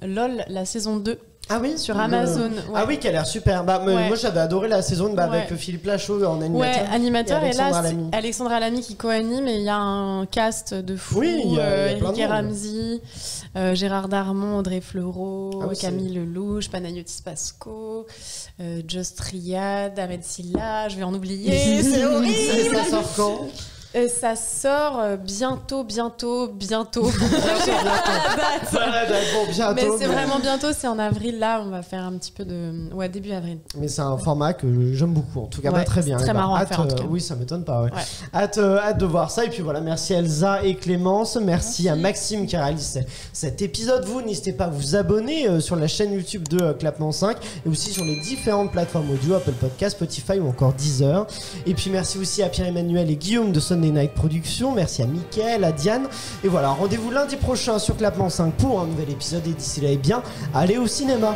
LOL, la saison 2. Ah oui, sur Amazon. Ah oui, qui a l'air super. Moi, j'avais adoré la saison avec Philippe Lachaud en animateur. Ouais, animateur. Et là, c'est Alexandra Lamy qui co-anime. Et il y a un cast de fou. Oui, il y a Eric Ramsey, Gérard Darmon, Audrey Fleurot, Camille Lelouch, Panayotis Pasco, Joss Triad, Ahmed Silla. Je vais en oublier. C'est horrible. Ça sort quand? Ça sort bientôt. Bientôt. Mais c'est vraiment bientôt, c'est en avril. Là, on va faire un petit peu de... Ouais, début avril. Mais c'est un format que j'aime beaucoup, en tout cas. Très bien. C'est très marrant à faire, en tout cas. Oui, ça m'étonne pas, ouais. Hâte de voir ça. Et puis voilà, merci Elsa et Clémence. Merci à Maxime qui réalise cet épisode. Vous, n'hésitez pas à vous abonner sur la chaîne YouTube de Clapement 5 et aussi sur les différentes plateformes audio, Apple Podcast, Spotify ou encore Deezer. Et puis merci aussi à Pierre-Emmanuel et Guillaume de Sunday Night Productions. Merci à Mickaël, à Diane. Et voilà, rendez-vous lundi prochain sur Clapement 5 pour un nouvel épisode. Et d'ici là, allez au cinéma.